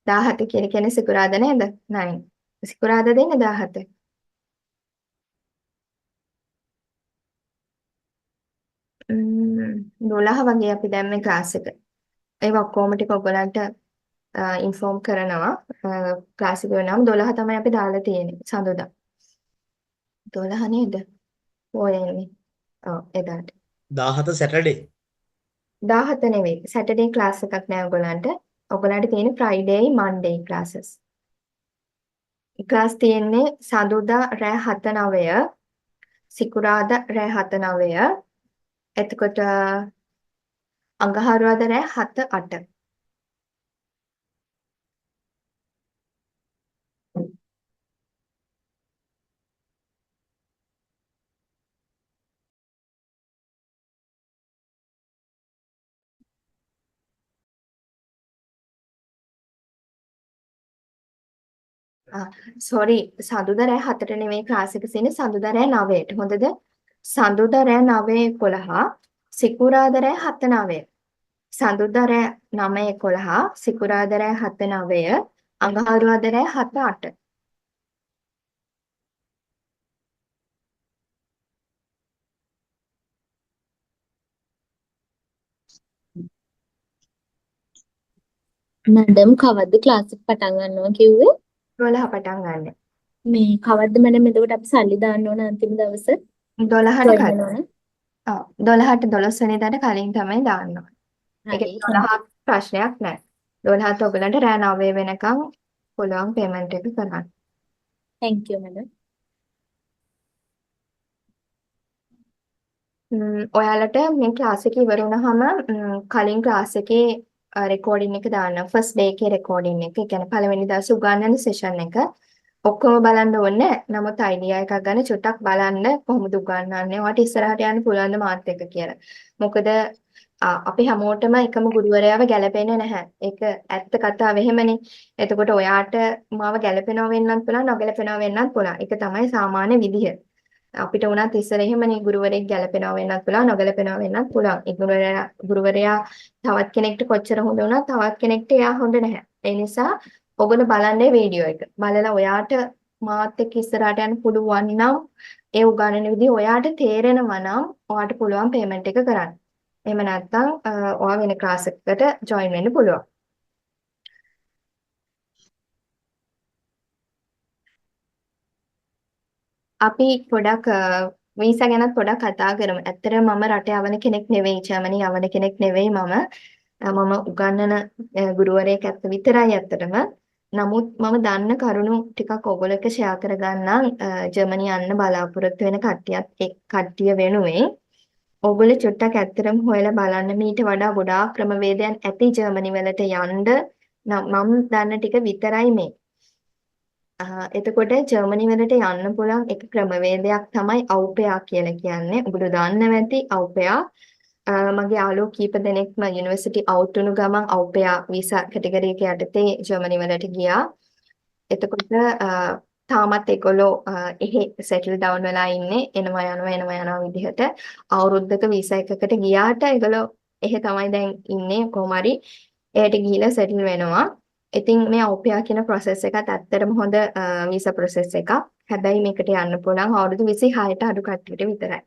17 කියලා කියන්නේ සිකුරාදා නේද? 9. සිකුරාදා දෙන්නේ 17. ම්ම් 12 වගේ අපි දැන් මේ ක්ලාස් එක. ඒක ඔක්කොම ටික ඔයගොල්ලන්ට ඉන්ෆෝම් කරනවා. ක්ලාස් එක වෙනම 12 තමයි අපි දාලා තියෙන්නේ සඳුදා. 12 නේද? ඔයන්නේ. ඔව් එදාට. 17 සැටර්ඩේ 17 නෙවෙයි. සැටර්ඩේ ක්ලාස් එකක් නෑ ඔයගොල්ලන්ට. ඔයගොල්ලන්ට තියෙන්නේ ෆ්‍රයිඩේයි මන්ඩේයි ක්ලාසස්. ක්ලාස් තියෙන්නේ සඳුදා රෑ 7-9, සිකුරාදා රෑ 7-9, එතකොට අඟහරුවාදා රෑ 7-8. සෝරි සඳුදා රෑ 7ට නෙමෙයි ක්ලාස් එක තියෙන්නේ සඳුදා රෑ 9ට. හොඳද? සඳුදා රෑ 9:11, සිකුරාදා රෑ 7-9. සඳුදා රෑ 9:11, සිකුරාදා රෑ 7-9, අඟහරුවාදා රෑ 7-8. මැඩම් කවද්ද ක්ලාස් එක පටන් ගන්නවා කිව්වේ? 12 පටන් ගන්න. මේ කවද්ද මැඩම් එතකොට අපි සල්ලි දාන්න ඕන අන්තිම දවස? 12ට join කලින්. වෙන්න ඕන? ඔව් 12ට 12 වෙනිදාට කලින් තමයි දාන්න ඕනේ. ඒක හරි. 12 ප්‍රශ්නයක් නෑ. 12ත් ඔයගලන්ට රෑ 9 වෙනකම් පුළුවන් පේමන්ට් එක කරන්න. thank you madam. ඔයාලට මේ ක්ලාස් එක ඉවර වුණාම කලින් ක්ලාස් එකේ රෙකෝඩින් එක දාන්න. ෆස්ට් ඩේ එකේ රෙකෝඩින් එක. ඒ කියන්නේ පළවෙනි දවසේ උගන්වන සෙෂන් එක. ඔක්කොම බලන්න ඕනේ නැහැ. නමුත් අයිඩියා එකක් ගන්න චුට්ටක් බලන්න කොහොමද උගන්වන්නේ. ඔයාලට ඉස්සරහට යන්න පුළුවන් ද මාත් එක්ක කියලා. මොකද අපි හැමෝටම එකම ගුරුවරයාව ගැලපෙන්නේ නැහැ. ඒක ඇත්ත කතාව එහෙමනේ. එතකොට ඔයාට මාව ගැලපෙනව වෙන්නත් පුළුවන්, නොගැලපෙනව වෙන්නත් පුළුවන්. ඒක තමයි සාමාන්‍ය විදිහ. අපිට උනත් ඉස්සර එහෙමනේ ගුරුවරයෙක් ගැලපෙනව වෙන්නත් පුළුවන්, නොගැලපෙනව වෙන්නත් පුළුවන්. ඒ ගුරුවරයා තවත් කෙනෙක්ට කොච්චර හොඳ වුණත් තවත් කෙනෙක්ට එයා හොඳ නැහැ. ඒ නිසා ඔයගොල්ලෝ බලන්නේ වීඩියෝ එක. බලලා ඔයාට මාත් එක්ක ඉස්සරහට යන්න පුළුවන් නම් ඒ උගන්වන විදිහ ඔයාට තේරෙනවා නම් ඔයාට පුළුවන් පේමන්ට් එක කරන්න. එහෙම නැත්නම් ඔයා වෙන ක්ලාස් එකකට ජොයින් වෙන්න පුළුවන්. අපි පොඩක් වීසා ගැනත් පොඩක් කතා කරමු. ඇත්තටම මම රටේ යවන කෙනෙක් නෙවෙයි, ජර්මනි යවන කෙනෙක් නෙවෙයි මම. මම උගන්වන ගුරුවරයෙක් ඇත්ත විතරයි ඇත්තටම. නමුත් මම දන්න කරුණු ටිකක් ඔයගොල්ලෝ එක්ක ෂෙයා කරගන්නම් ජර්මනි යන්න බලාපොරොත්තු වෙන කට්ටිය වෙනුවෙන්. ඔයගොල්ලෝ චුට්ටක් ඇත්තටම හොයලා බලන්න මීට වඩා ගොඩාක් ක්‍රමවේදයන් ඇති ජර්මනි වලට යන්න. මම දන්න ටික විතරයි මේ. එතකොට ජර්මනි වලට යන්න පුළුවන් එක ක්‍රමවේදයක් තමයි අවුපෙයා කියලා කියන්නේ. ඔයගොල්ලෝ දන්නවා ඇති අවුපෙයා. මගේ යාළුවෝ කීප දෙනෙක්ම යුනිවර්සිටි අවුට් වුණු ගමන් අවුපෙයා වීසා කැටගරි එක යටතේ ජර්මනි වලට ගියා. එතකොට තාමත් ඒගොල්ලෝ එහෙ සෙටල් ඩවුන් වෙලා ඉන්නේ. එනවා යනවා විදිහට අවුරුද්දක වීසා එකකට ගියාට ඒගොල්ලෝ එහෙ තමයි දැන් ඉන්නේ කොහොම හරි. එයාට ගිහිලා සෙටල් වෙනවා. ඉතින් මේ අවුපෙයා කියන process එකත් ඇත්තටම හොඳ වීසා process එකක්. හැබැයි මේකට යන්න පුළුවන් අවුරුදු 26ට අඩු කට්ටියට විතරයි.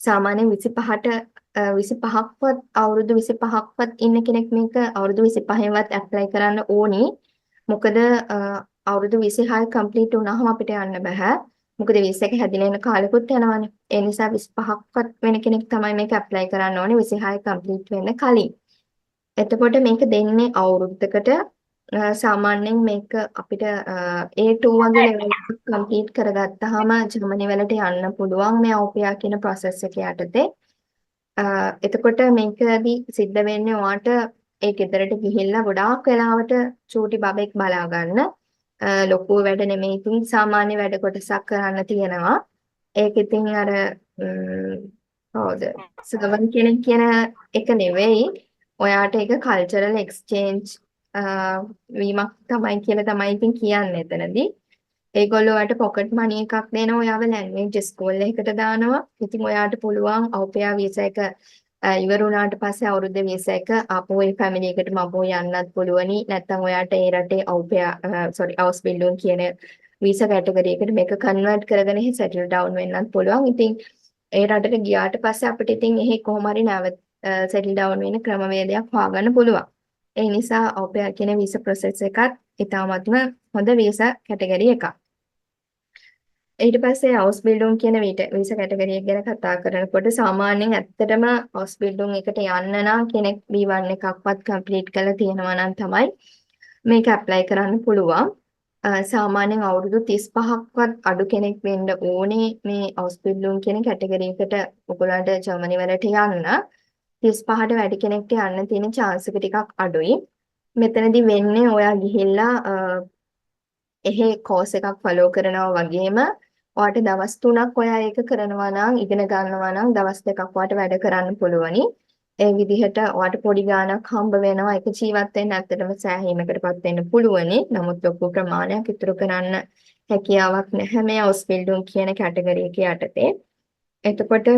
සාමාන්‍යයෙන් 25ක්වත් අවුරුදු 25ක්වත් ඉන්න කෙනෙක් මේක අවුරුදු 25න්වත් ඇප්ලයි කරන්න ඕනි. මොකද අවුරුදු 26 කම්ප්ලීට් වුණාම අපිට යන්න බෑ. මොකද වීසා එක හැදිලා යන කාලෙකුත් යනවානේ. ඒ නිසා 25ක්වත් වෙන කෙනෙක් තමයි මේක ඇප්ලයි කරන්න ඕනේ 26 කම්ප්ලීට් වෙන්න කලින්. එතකොට මේක දෙන්නේ අවුරුද්දකට සාමාන්‍යයෙන් මේක අපිට A2 වගේ level එක කම්ප්ලීට් කරගත්තාම ජර්මනි වලට යන්න පුළුවන් මේ අවුපෙයා කියන process එක යටතේ. එතකොට මේකදී සිද්ධ වෙන්නේ ඔයාට ඒ ගෙදරට ගිහිල්ලා ගොඩාක් වෙලාවට චූටි බබෙක් බලා ගන්න. ලොකු වැඩ නෙමෙයි ඉතින් සාමාන්‍ය වැඩ කොටසක් කරන්න තියෙනවා. ඒක ඉතින් අර කවුද සර්වන් කෙනෙක් කියන එක නෙවෙයි. ඔයාට ඒක කල්චරල් එක්ස්චේන්ජ් වීමක් තමයි කියලා තමයි ඉතින් කියන්නේ එතනදී. ඒගොල්ලෝ ඔයාට පොකට් මනි එකක් දෙනවා. ඔයාව ලැන්ග්වේජ් ස්කූල් එකකට දානවා. ඉතින් ඔයාට පුළුවන් අවුපෙයා වීසා එක ඉවර වුණාට පස්සේ අවුරුද්ද වීසා එක ආපහු ඒ ෆැමිලි එකටම ආපහු යන්නත් පුළුවනි. නැත්නම් ඔයාට ඒ රටේ අවුස් බිල්ඩුන් කියන වීසා කැටගරි එකට මේක කන්වර්ට් කරගෙන සෙටල් ඩවුන් වෙන්නත් පුළුවන්. ඉතින් ඒ රටට ගියාට පස්සේ අපිට ඉතින් එහෙ කොහොම හරි නැවත සෙටල් ඩවුන් වෙන ක්‍රමවේදයක් හොයාගන්න පුළුවන්. ඒ නිසා අවුපෙයා කියන වීසා process එකත් ඉතාමත්ම හොඳ වීසා කැටගරි එකක්. ඊට පස්සේ හවුස් බිල්ඩුන් කියන වීසා කැටගරි එක ගැන කතා කරනකොට සාමාන්‍යයෙන් ඇත්තටම හවුස් බිල්ඩුන් එකට යන්න නම් කෙනෙක් B1 එකක්වත් කම්ප්ලීට් කරලා තියෙනවා නම් තමයි මේක ඇප්ලයි කරන්න පුළුවන්. සාමාන්‍යයෙන් අවුරුදු 35ක්වත් අඩු කෙනෙක් වෙන්න ඕනේ මේ හවුස් බිල්ඩුන් කියන කැටගරි එකට ඔයගොල්ලන්ට ජර්මනි වලට යන්න. 35ට වැඩි කෙනෙක්ට යන්න තියෙන chance එක ටිකක් අඩුයි. මෙතනදී වෙන්නේ ඔයා ගිහිල්ලා එහෙ course එකක් follow කරනවා වගේම ඔයාට දවස් 3ක් ඔයා ඒක කරනවා නම් ඉගෙන ගන්නවා නම් දවස් 2ක් ඔයාට වැඩ කරන්න පුළුවනි. ඒ විදිහට ඔයාට පොඩි ගාණක් හම්බ වෙනවා. ඒක ජීවත් වෙන්න ඇත්තටම සෑහීමකටපත් වෙන්න පුළුවනි. නමුත් ලොකු ප්‍රමාණයක් ඉතුරු කරන්න හැකියාවක් නැහැ මේ හවුස් බිල්ඩුන් කියන කැටගරි එක යටතේ. එතකොට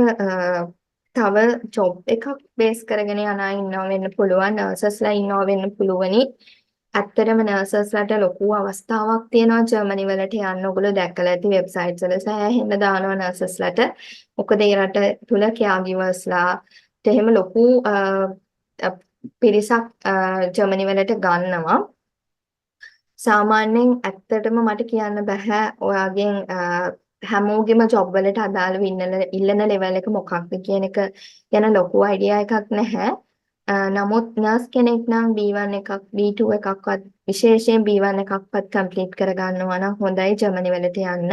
තව ජොබ් එකක් බේස් කරගෙන යන අය ඉන්නවා වෙන්න පුළුවන්. නර්සස්ලා ඉන්නවා වෙන්න පුළුවනි. ඇත්තටම නර්සස්ලාට ලොකු අවස්ථාවක් තියෙනවා ජර්මනි වලට යන්න. ඔයගොල්ලෝ දැක්කලා ඇති වෙබ්සයිට්ස් වල සෑහෙන්න දානවා නර්සස්ලාට. මොකද ඒ රට තුල කෙයාගිවර්ස්ලා එහෙම ලොකු පිරිසක් ජර්මනි වලට ගන්නවා. සාමාන්‍යයෙන් ඇත්තටම මට කියන්න බෑ ඔයාගෙන් හැමෝගෙම ජොබ් වලට අදාළව ඉල්ලන ලෙවල් එක මොකක්ද කියන එක ගැන ලොකු අයිඩියා එකක් නැහැ. නමුත් නර්ස් කෙනෙක් නම් B1 එකක් B2 එකක්වත් විශේෂයෙන් B1 එකක්වත් කම්ප්ලීට් කරගන්නවා නම් හොඳයි ජර්මනි වලට යන්න.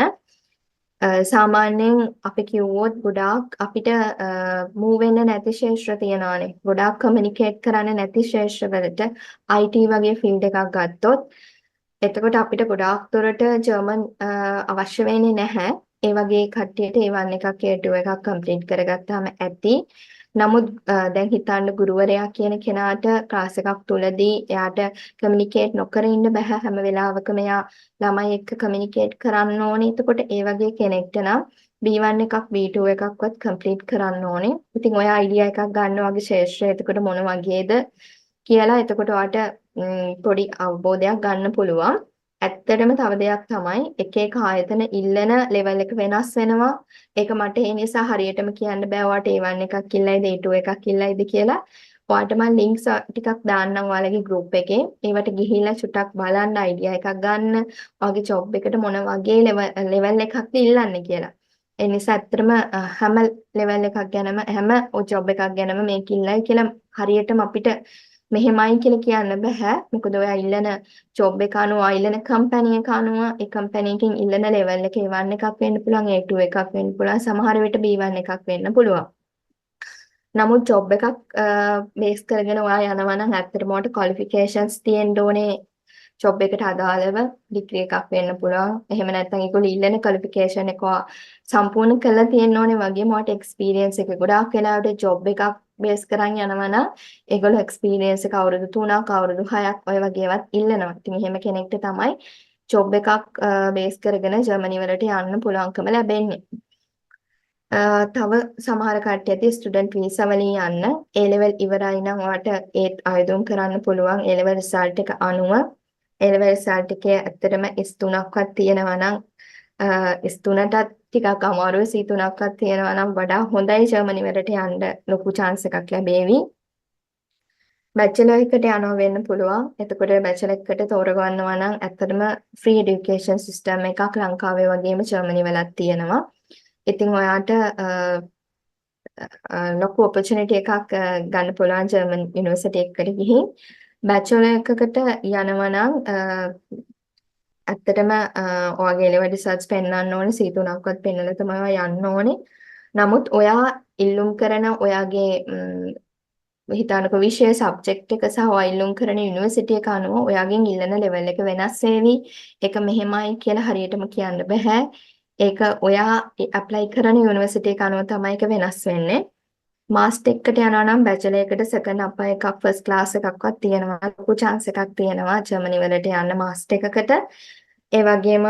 සාමාන්‍යයෙන් අපි කිව්වොත් ගොඩාක් අපිට මූව් වෙන්න නැති ශේෂ්ත්‍ර තියෙනවානේ. ගොඩාක් කමියුනිකේට් කරන්න නැති ශේෂ්ත්‍ර වලට IT වගේ ෆීල්ඩ් එකක් ගත්තොත් එතකොට අපිට ගොඩාක් දුරට ජර්මන් අවශ්‍ය වෙන්නේ නැහැ. ඒ වගේ කට්ටියට A1 එකක් A2 එකක් කම්ප්ලීට් කරගත්තාම ඇති. නමුත් දැන් හිතන්න ගුරුවරයා කියන කෙනාට ක්ලාස් එකක් තුලදී එයාට කමියුනිකේට් නොකර ඉන්න බෑ. හැම වෙලාවකම එයා ළමයි එක්ක කමියුනිකේට් කරන්න ඕනේ. එතකොට ඒ වගේ කෙනෙක්ට නම් B1 එකක් B2 එකක්වත් කම්ප්ලීට් කරන්න ඕනේ. ඉතින් ඔය අයිඩියා එකක් ගන්න වගේ ශේෂ්ත්‍රය එතකොට මොන වගේද කියලා එතකොට ඔයාට පොඩි අවබෝධයක් ගන්න පුළුවන්. ඇත්තටම තව දෙයක් තමයි එක එක ආයතන ඉල්ලන ලෙවල් එක වෙනස් වෙනවා. ඒක මට ඒ නිසා හරියටම කියන්න බෑ ඔයාට A1 එකක් ඉල්ලයිද A2 එකක් ඉල්ලයිද කියලා. ඔයාට මම ලින්ක්ස් ටිකක් දාන්නම් ඔයාලගේ group එකේ. ඒවට ගිහිල්ලා චුට්ටක් බලන්න අයිඩියා එකක් ගන්න. ඔයාගේ job එකට මොන වගේ ලෙවල් එකක්ද ඉල්ලන්නේ කියලා. ඒ නිසා ඇත්තටම හැම ලෙවල් එකක් ගැනම හැම job එකක් ගැනම මේක ඉල්ලයි කියලා හරියටම අපිට මෙහෙමයි කියලා කියන්න බෑ. මොකද ඔයා ඉල්ලන ජොබ් එක අනුව ඉල්ලන කම්පැනි එක අනුව ඒ කම්පැනි එකෙන් ඉල්ලන ලෙවල් එක A1 එකක් වෙන්න පුළුවන් A2 එකක් වෙන්න පුළුවන් සමහර විට B1 එකක් වෙන්න පුළුවන්. නමුත් ජොබ් එකක් බේස් කරගෙන ඔයා යනවා නම් ඇත්තටම ඔයාට ක්වොලිෆිකේෂන්ස් තියෙන්න ඕනේ ජොබ් එකට අදාළව ඩිග්‍රී එකක් වෙන්න පුළුවන්. එහෙම නැත්නම් ඒගොල්ලෝ ඉල්ලන ක්වොලිෆිකේෂන් එක සම්පූර්ණ කරලා තියෙන්න ඕනේ වගේම ඔයාට එක්ස්පීරියන්ස් එක ගොඩාක් වෙලාවට ජොබ් එකක් බේස් කරන් යනවා නම් ඒගොල්ලෝ එක්ස්පීරියන්ස් එක අවුරුදු 3ක් අවුරුදු 6ක් ඔය වගේවත් ඉල්ලනවා. ඉතින් එහෙම කෙනෙක්ට තමයි ජොබ් එකක් බේස් කරගෙන ජර්මනි වලට යන්න පුළුවන්කම ලැබෙන්නේ. තව සමහර කට්ටියට ස්ටුඩන්ට් වීසා වලින් යන්න A level ඉවරයි නම් ඔයාට ඒත් ආයුධම් කරන්න පුළුවන් A level රිසල්ට් එක අනුව A level රිසල්ට් එකේ ඇත්තටම S3ක්වත් තියෙනවා නම් S3ටත් ටිකක් අමාරුයි C3ක්වත් තියෙනවා නම් වඩා හොඳයි ජර්මනි වලට යන්න ලොකු chance එකක් ලැබේවි. බැචලර් එකට යනවා වෙන්න පුළුවන්. එතකොට බැචලර් එකට තෝරගන්නවා නම් ඇත්තටම free education system එකක් ලංකාවේ වගේම ජර්මනි වලත් තියෙනවා. ඉතින් ඔයාට ලොකු opportunity එකක් ගන්න පුළුවන් ජර්මන් යුනිවර්සිටි එකකට ගිහින් බැචලර් එකකට යනවා නම් ඇත්තටම ඔයාගේ level results පෙන්වන්න ඕනේ C3ක්වත් පෙන්වලා තමයි ඔයා යන්න ඕනේ. නමුත් ඔයා ඉල්ලුම් කරන ඔයාගේ හිතන්නකෝ විෂය සබ්ජෙක්ට් එක සහ ඔයා ඉල්ලුම් කරන යුනිවර්සිටි එක අනුව ඔයාගෙන් ඉල්ලන level එක වෙනස් වෙවි. ඒක මෙහෙමයි කියලා හරියටම කියන්න බෑ. ඒක ඔයා ඇප්ලයි කරන යුනිවර්සිටි එක අනුව තමයි ඒක වෙනස් වෙන්නේ. මාස්ටර් එකට යනවා නම් බැචලර් එකට සෙකන්ඩ් අප් එකක් ෆස්ට් ක්ලාස් එකක්වත් තියෙනවා. ලොකු chance එකක් තියෙනවා ජර්මනි වලට යන්න මාස්ටර් එකකට. ඒ වගේම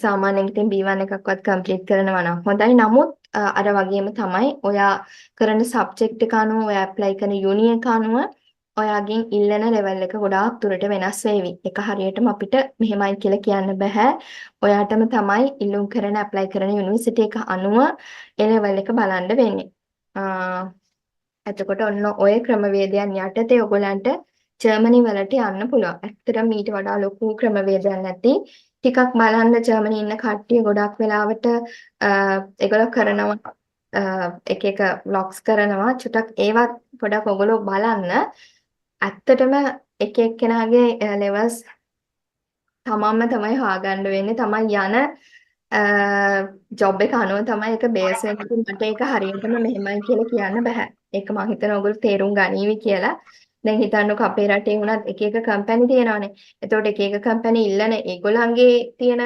සාමාන්‍යයෙන් ඉතින් B1 එකක්වත් කම්ප්ලීට් කරනවා නම් හොඳයි. නමුත් අර වගේම තමයි ඔයා කරන සබ්ජෙක්ට් එක අනුව ඔයා ඇප්ලයි කරන යුනි එක අනුව ඔයාගෙන් ඉල්ලන level එක ගොඩාක් දුරට වෙනස් වෙවි. ඒක හරියටම අපිට මෙහෙමයි කියලා කියන්න බෑ. ඔයාටම තමයි ඉල්ලුම් කරන ඇප්ලයි කරන යුනිවර්සිටි එක අනුව ඒ level එක බලන්න වෙන්නේ. එතකොට ඔන්න ඔය ක්‍රමවේදයන් යටතේ ඔයගොල්ලන්ට ජර්මනි වලට යන්න පුළුවන්. ඇත්තටම ඊට වඩා ලොකු ක්‍රමවේදයන් නැති ටිකක් බලන්න ජර්මනි ඉන්න කට්ටිය ගොඩක් වෙලාවට ඒගොල්ලෝ කරනවා එක එක vlogs කරනවා චුට්ටක් ඒවත් පොඩක් ඔයගොල්ලෝ බලන්න. ඇත්තටම එක එක්කෙනාගේ levels තමන්ම තමයි හොයාගන්න වෙන්නේ. තමන් යන ජොබ් එක අනුව තමයි ඒක බේස් වෙන්නේ. මට ඒක හරියටම මෙහෙමයි කියලා කියන්න බෑ. ඒක මම හිතනවා ඔයගොල්ලෝ තේරුම් ගනීවි කියලා. දැන් හිතන්නකෝ අපේ රටේ වුණත් එක එක කම්පැනි තියෙනවානේ. එතකොට එක එක කම්පැනි ඉල්ලන ඒගොල්ලන්ගේ තියෙන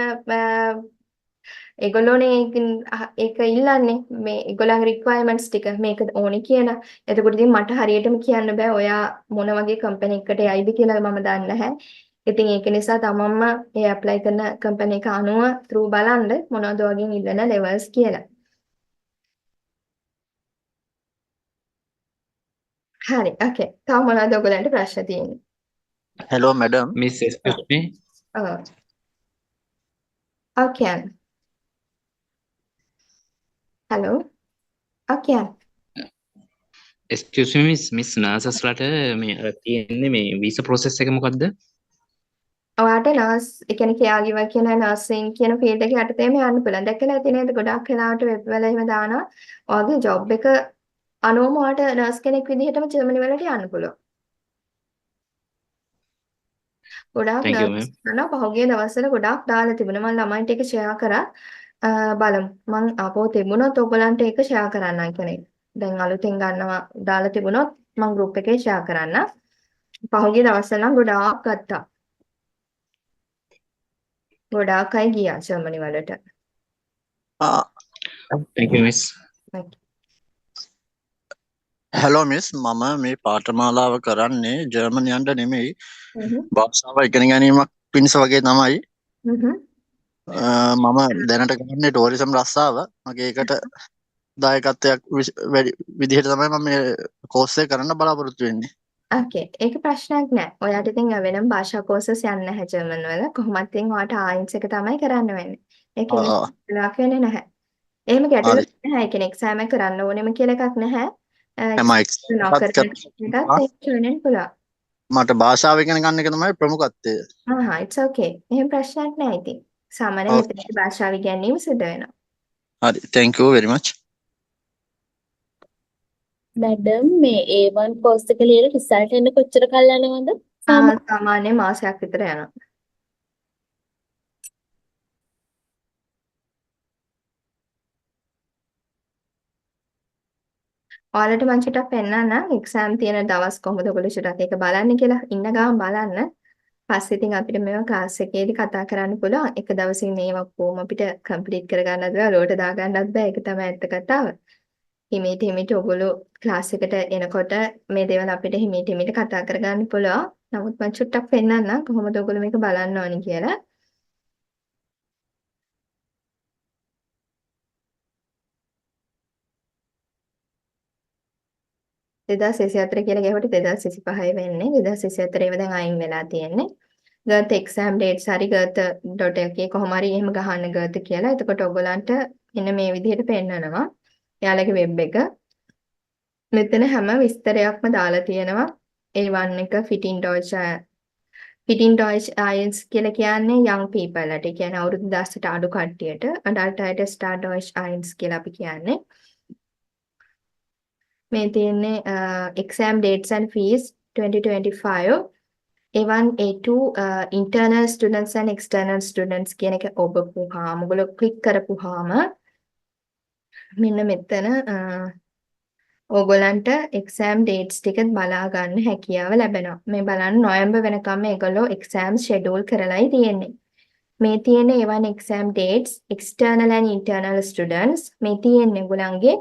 ඒගොල්ලෝනේ ඒක ඉල්ලන්නේ මේ ඒගොල්ලන්ගේ රික්වයර්මන්ට්ස් ටික මේක ඕනේ කියලා. එතකොට ඉතින් මට හරියටම කියන්න බෑ ඔයා මොන වගේ කම්පැනි එකකට යයිද කියලා මම දන්නේ නැහැ. ඉතින් ඒක නිසා තමන්ම ඒ ඇප්ලයි කරන කම්පැනි එක අනුව through බලන්න මොනවද වගේ ඉල්ලන levels කියලා. හරි. ඕකේ. තව මොනවද ඔයගොල්ලන්ට ප්‍රශ්න තියෙන්නේ? hello madam. Miss, excuse me. ඔව්. ඕකේ. hello. ඕකේ. Excuse me, Miss nurses ලට මේ අර තියෙන්නේ මේ visa process එක මොකද්ද? ඔයාට නර්ස් ඒ කියන්නේ කෙයාගිවර් කියන නර්සින් කියන ෆීල්ඩ් එක යටතේම යන්න පුළුවන්. දැකලා ඇති නේද ගොඩක් වෙලාවට වෙබ් වල එහෙම දානවා. ඔයාගේ ජොබ් එක අනුවම ඔයාට නර්ස් කෙනෙක් විදිහටම ජර්මනි වලට යන්න පුළුවන්. ගොඩාක් Thank you, නර්ස් ma'am. කරනවා පහුගිය දවස්වල ගොඩාක් දාලා තිබුණා. මම ළමයින්ට ඒක ෂෙයා කරා. බලමු. මං ආපහු තිබුණොත් ඔයගලන්ට ඒක ෂෙයා කරන්නම් කෙනෙක්. දැන් අලුතෙන් ගන්නවා දාලා තිබුණොත් මං ගෲප් එකේ ෂෙයා කරන්න. පහුගිය දවස්වල නම් ගොඩාක් ගත්තා. ගොඩාක් අය ගියා ජර්මනි වලට. Thank you, Miss. hello miss මම මේ පාඨමාලාව කරන්නේ ජර්මන් යන්න නෙමෙයි භාෂාව ඉගෙන ගැනීමක් පිණිස වගේ තමයි. මම දැනට ගන්නේ ටූරිසම් රස්සාව. මගේ ඒකට දායකත්වයක් විදිහට තමයි මම මේ කෝස් එක කරන්න බලාපොරොත්තු වෙන්නේ. ඕකේ. ඒක ප්‍රශ්නයක් නෑ. ඔයාට ඉතින් වෙනම භාෂා කෝසස් යන්න නැහැ ජර්මන් වල. කොහොමත් ඉතින් ඔයාට ආයින්ස් එක තමයි කරන්න වෙන්නේ. ඒක ඉලක්ක වෙන්නේ නැහැ. එහෙම ගැටලුවක් නැහැ. ඒ කියන්නේ එක්සෑම් එක කරන්න ඕනෙම කියලා එකක් නැහැ. මට භාෂාව ඉගෙන ගන්න එක තමයි ප්‍රමුඛත්වය. it's okay. එහෙම ප්‍රශ්නයක් නැහැ ඉතින්. සාමාන්‍යයෙන් මෙතනදී භාෂාව ඉගෙනීම සිදු වෙනවා. හරි. thank you very much. Madam මේ A1 කෝස් එක ලියලා රිසල්ට් එන්න කොච්චර කල් යනවද? සාමාන්‍යයෙන් මාසයක් විතර යනවා. ඔයාලට මම චුට්ටක් පෙන්නන්න එක්සෑම් තියෙන දවස් කොහොමද ඔයගොල්ලෝ චුට්ටක් ඒක බලන්න කියලා. ඉන්න ගමන් බලන්න. පස්සේ ඉතින් අපිට මේවා ක්ලාස් එකේදී කතා කරන්න පුළුවන්. එක දවසින් මේවා කොහොම අපිට කම්ප්ලීට් කරගන්නත් බෑ, ඔලුවට දාගන්නත් බෑ. ඒක තමයි ඇත්ත කතාව. හිමීට හිමීට ඔයගොල්ලෝ ක්ලාස් එකට එනකොට මේ දේවල් අපිට හිමීට හිමීට කතා කරගන්න පුළුවන්. නමුත් මම චුට්ටක් පෙන්නන්නම් කොහොමද ඔයගොල්ලෝ මේක බලන්න ඕනි කියලා. 2024 කියලා ගැහුවට 2025 වෙන්නේ. 2024 ඒවා දැන් අයින් වෙලා තියෙන්නේ. ගර්ත් එක්සෑම් ඩේට්ස් හරි ගර්ත්.lk කොහොම හරි එහෙම ගහන්න ගර්ත් කියලා. එතකොට ඔයගොල්ලන්ට මෙන්න මේ විදිහට පෙන්නනවා. එයාලගේ වෙබ් එක. මෙතන හැම විස්තරයක්ම දාලා තියෙනවා. A1 එක Fit in Deutsch IELTS කියලා කියන්නේ young people ට. ඒ කියන්නේ අවුරුදු 10ට අඩු කට්ටියට. adult අයට start Deutsch IELTS කියලා අපි කියන්නේ. මේ තියෙන්නේ exam dates and fees 2025 A1 A2 internal students and external students කියන එක ඔබපුවාම ඔයගොල්ලෝ ක්ලික් කරපුවාම මෙන්න මෙතන ඕගොල්ලන්ට exam dates ටික බලා ගන්න හැකියාව ලැබෙනවා. මේ බලන්න නොවැම්බර් වෙනකම් මේගොල්ලෝ exam schedule කරලායි තියෙන්නේ. මේ තියෙන A1 exam dates external and internal students මේ තියෙන්නේ ඔයගොල්ලන්ගේ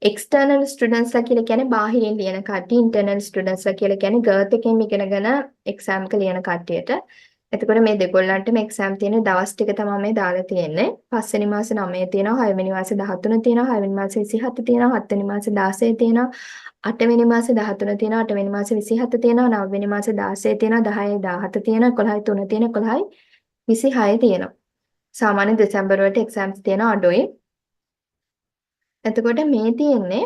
external students ලා කියලා කියන්නේ බාහිරින් ලියන කට්ටිය internal students ලා කියලා කියන්නේ ගර්ත් එකෙන් ඉගෙනගෙන exam එක ලියන කට්ටියට. එතකොට මේ දෙගොල්ලන්ට මේ exam තියෙන දවස් ටික තමයි මේ දාලා තියෙන්නේ. 5 වෙනි මාසේ 9 තියෙනවා, 6 වෙනි මාසේ 13 තියෙනවා, 6 වෙනි මාසේ 27 තියෙනවා, 7 වෙනි මාසේ 16 තියෙනවා, 8 වෙනි මාසේ 13 තියෙනවා, 8 වෙනි මාසේ 27 තියෙනවා, 9 වෙනි මාසේ 16 තියෙනවා, 10 17 තියෙනවා, 11 3 තියෙනවා, 11 26 තියෙනවා. සාමාන්‍ය දෙසැම්බර් වලට එක්සෑම්ස් තියෙනවා අඩුයි. එතකොට මේ තියෙන්නේ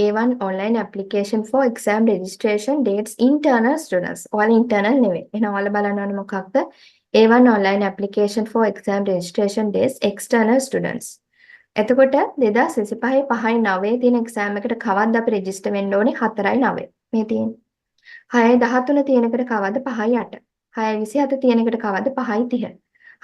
A1 online application for exam registration dates internal students. ඔයාලා internal නෙවෙයි. එහෙනම් ඔයාලා බලන්න ඕනේ මොකක්ද? A1 online application for exam registration dates external students. එතකොට 2025 5යි 9 තියෙන එක්සෑම් එකට කවද්ද අපි රෙජිස්ටර් වෙන්න ඕනේ 4යි 9. මේ තියෙන්නේ. 6යි 13 තියෙනකට කවද්ද 5යි 8. 6යි 27 තියෙනකට කවද්ද 5යි 30.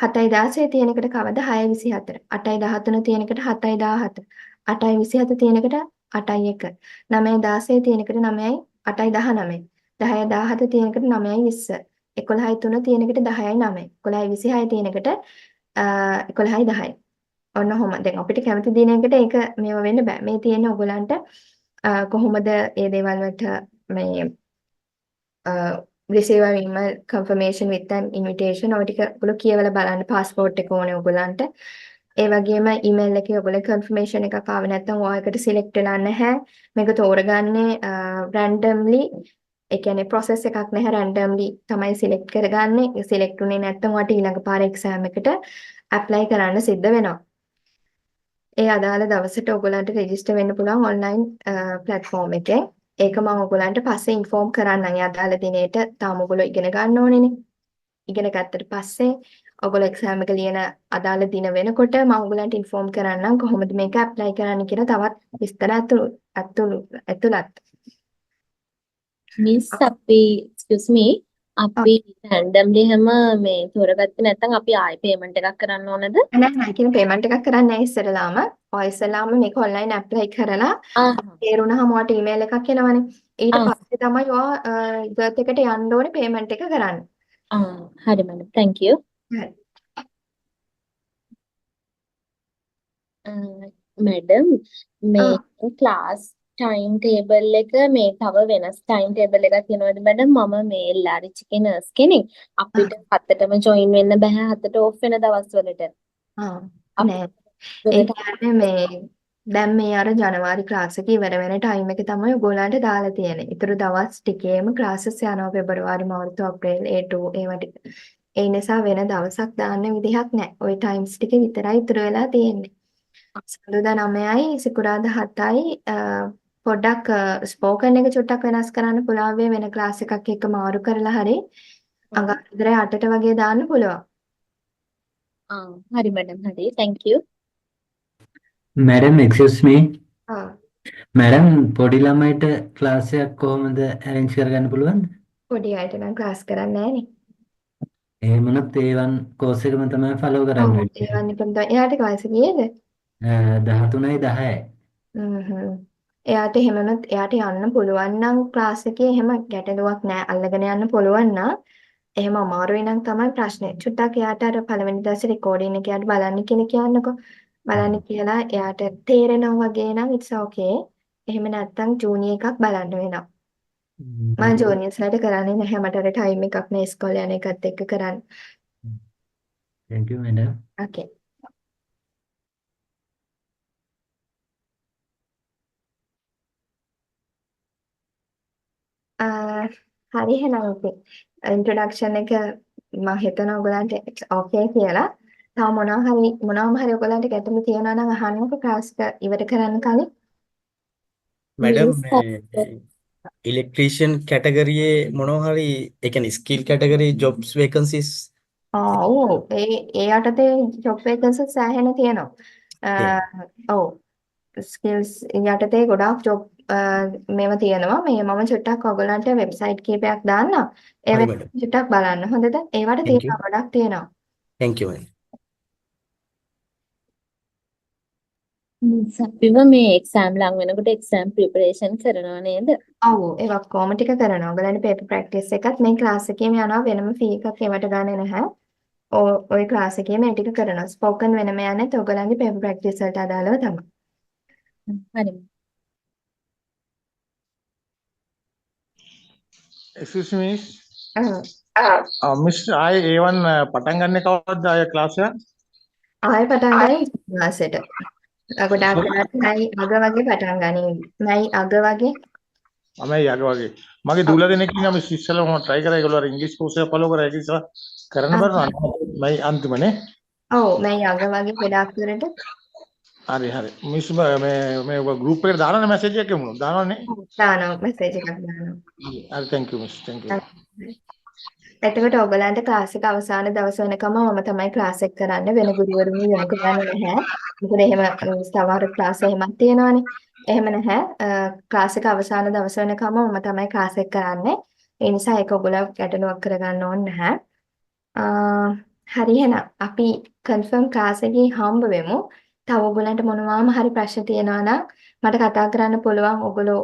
7යි 16 තියෙනකට කවද්ද 6යි 24. 8යි 13 තියෙනකට 7යි 17. 8යි 27 තියෙනකට 8යි 1. 9යි 16 තියෙනකට 9යි 8යි 19. 10යි 17 තියෙනකට 9යි 20. 11යි 3 තියෙනකට 10යි 9. 11යි 26 තියෙනකට 11යි 10යි. ඔන්න ඔහොම. දැන් අපිට කැමති දිනයකට ඒක මේව වෙන්න බෑ. මේ තියෙන්නේ ඔයගලන්ට කොහොමද මේ දේවල් වලට මේ receive an email confirmation with an invitation ඔය ටික ඔයගොල්ලෝ කියවලා බලන්න passport එක ඕනේ ඔයගලන්ට. ඒ වගේම email එකේ ඔයගොල්ලෝ confirmation එකක් ආවේ නැත්නම් ඔයකට select වෙලා නැහැ. මේක තෝරගන්නේ randomly. ඒ කියන්නේ process එකක් නැහැ randomly තමයි select කරගන්නේ. select උනේ නැත්නම් ඔයාලට ඊළඟ පාර exam එකට apply කරන්න සිද්ධ වෙනවා. ඒ අදාළ දවසට ඔයගොල්ලන්ට register වෙන්න පුළුවන් online platform එකේ. ඒක මම ඔයගොල්ලන්ට පස්සේ ඉන්ෆෝම් කරන්නම්. ඒ අදාළ දිනේට තාම ඔයගොල්ලෝ ඉගෙන ගන්න ඕනේනේ. ඉගෙන ගත්තට පස්සේ ඔයගොල්ලෝ එක්සෑම් එක ලියන අදාළ දින වෙනකොට මම ඔයගොල්ලන්ට ඉන්ෆෝම් කරන්නම් කොහොමද මේක ඇප්ලයි කරන්න කියලා තවත් විස්තර ඇතුළත්. මිස් අපි excuse me අපි randomly හැම මේ තෝරගත්තේ නැත්නම් අපි ආයෙ payment එකක් කරන්න ඕනද? නෑ කියන payment එකක් කරන්න නෑ ඉස්සෙල්ලාම. ඔය ඉස්සෙල්ලාම මේක online apply කරලා තේරුණාම ඔයාලට email එකක් එනවනේ. ඊට පස්සේ තමයි ඔයා ගර්ත් එකට යන්න ඕනේ payment එක කරන්න. හරි මැඩම් thank you. හරි. මැඩම් මේ ක්ලාස් ටයිම් ටේබල් එක මේ තව වෙනස් ටයිම් ටේබල් එකක් තියෙනවද මැඩම්? මම මේ LRH එකේ නර්ස් කෙනෙක්. අපිට 7ටම ජොයින් වෙන්න බෑ 7ට ඔෆ් වෙන දවස්වලට. නෑ. ඒ කියන්නේ මේ දැන් මේ අර ජනවාරි ක්ලාස් එක ඉවර වෙන ටයිම් එක තමයි ඔයගොල්ලන්ට දාලා තියෙන්නේ. ඊටු දවස් ටිකේම ක්ලාසස් යනවා පෙබරවාරි මාර්තු අප්‍රේල් A2 ඒවා ටික. ඒ නිසා වෙන දවසක් දාන්න විදිහක් නැහැ. ওই ටයිම්ස් ටික විතරයි ඉතුරු වෙලා තියෙන්නේ. සඳුදා 9යි සිකුරාදා 7යි පොඩ්ඩක් ස්පෝකන් එක චුට්ටක් වෙනස් කරන්න පුළුවන් වෙන ක්ලාස් එකක් එක්ක මාරු කරලා හරි අඟහරුවාදා 8ට වගේ දාන්න පුළුවන්. හරි මැඩම් හරි thank you. Madam, excuse me. Madam පොඩි ළමයිට ක්ලාස් එකක් කොහොමද arrange කරගන්න පුළුවන්ද? පොඩි අයට නම් ක්ලාස් කරන්නේ නැහනේ. එහෙමනොත් A1 කෝස් එකම තමයි ෆලෝ කරන්න ඔව් වෙන්නේ. ඒ වන්නේ පොඩි එයාට ක්ලාස් කීයද? 13යි 10යි. එයාට එහෙමනොත් එයාට යන්න පුළුවන් නම් ක්ලාස් එකේ එහෙම ගැටලුවක් නැහැ. අල්ලගෙන යන්න පුළුවන් නම් එහෙම අමාරුයි නම් තමයි ප්‍රශ්නේ. චුට්ටක් එයාට අර පළවෙනි දවසේ රෙකෝඩින් එක එයාට බලන්න කියලා කියන්නකෝ. බලන්න කියලා එයාට තේරෙනවා වගේ නම් it's okay. එහෙම නැත්නම් ජූනි එකක් බලන්න වෙනවා. මම ජූනියර්ස්ලාට කරන්නේ නැහැ. මට අර ටයිම් එකක් නෑ ඉස්කෝලේ යන එකත් එක්ක කරන්න. Thank you madam. Okay. හරි එහෙනම් ඉතින් ඉන්ට්‍රොඩක්ෂන් එක මම හිතනවා ඔයගලන්ට ඕකේ කියලා. තව මොනවාම හරි ඔයගලන්ට ගැටලු තියෙනවා නම් අහන්නකෝ ක්ලාස් එක ඉවර කරන්න කලින්. මැඩම් Miss ඉලෙක්ට්‍රීෂියන් කැටගරියේ මොනවා හරි ඒ කියන්නේ ස්කිල් කැටගරි ජොබ්ස් වේකන්සිස් ඔව් ඒ යටතේ ජොබ් වේකන්සි සෑහෙන තියෙනවා. ඔව් ස්කිල්ස් යටතේ ගොඩාක් ජොබ් මේවා තියෙනවා. මම චුට්ටක් ඔයගලන්ට වෙබ්සයිට් කීපයක් දාන්නම්. ඒ හරි වෙබ්සයිට් මැඩම් චුට්ටක් බලන්න. හොඳද? ඒවට thank you තියෙනවා ගොඩක් තියෙනවා. thank you මැඩම් Miss අපිව මේ exam ලඟ වෙනකොට exam preparation කරනවා නේද? ඔව් ඒක කොහොම ටික කරනවා. ඔයගලන්ට පේපර් ප්‍රැක්ටිස් එකත් මේ ක්ලාස් එකේම යනවා වෙනම ෆී එකක් ඒවට ගන්නේ නැහැ. ඔය ක්ලාස් එකේ මේ ටික කරනවා. ස්පෝකන් වෙනම යන්නේ ඔයගලන්ගේ පේපර් ප්‍රැක්ටිස් වලට අදාළව තමයි. හරි. Excuse me, miss. ඔව්. Miss, ආයේ A1 පටන් ගන්න කවද්ද ආයේ ක්ලාස් එක? ආයෙ පටන් ගන්න ක්ලාසෙට. ගොඩාක් Sorry? වෙලාවට මයි අග වගේ පටන් ගනින්. මයි අග වගේ. මම යග වගේ. මගේ ඔව්. දූලා දෙනෙක් ඉන්නවා මිස් ඉස්සෙල්ලා මම try කරා ඒගොල්ලෝ අර ඉංග්‍රීසි කෝස් එක follow කරා ඒක ඉස්සෙල්ලා කරන්න බැරුණා. මයි අන්තිමනේ. ඔව් මයි අග වගේ ගොඩාක් දුරට. හරි හරි. මිස් මේ group එකට දානවා message එකක් එමුණා. දානවනේ. දානවා මෙසේජ් එකක් දානවා. හරි thank you miss. Thank you. එතකොට ඔයගලන්ට ක්ලාස් එක අවසාන දවස් වෙනකම් මම තමයි ක්ලාස් එක කරන්න වෙන ගුරුවරුන් යොමු කරන්නේ නැහැ. මොකද එහෙම සමහර ක්ලාස් එහෙමත් තියෙනවානේ. එහෙම නැහැ. ක්ලාස් එක අවසාන දවස් වෙනකම් මම තමයි ක්ලාස් එක කරන්නේ. ඒ නිසා ඒක ඔයගොල්ලෝ ගැටලුවක් කරගන්න ඕනේ නැහැ. හරි එහෙනම් අපි කන්ෆර්ම් ක්ලාස් එකේ හම්බ වෙමු. තව ඔයගලන්ට මොනවාම හරි ප්‍රශ්න තියෙනවා නම් මට කතා කරන්න පුළුවන්. ඔයගොල්ලෝ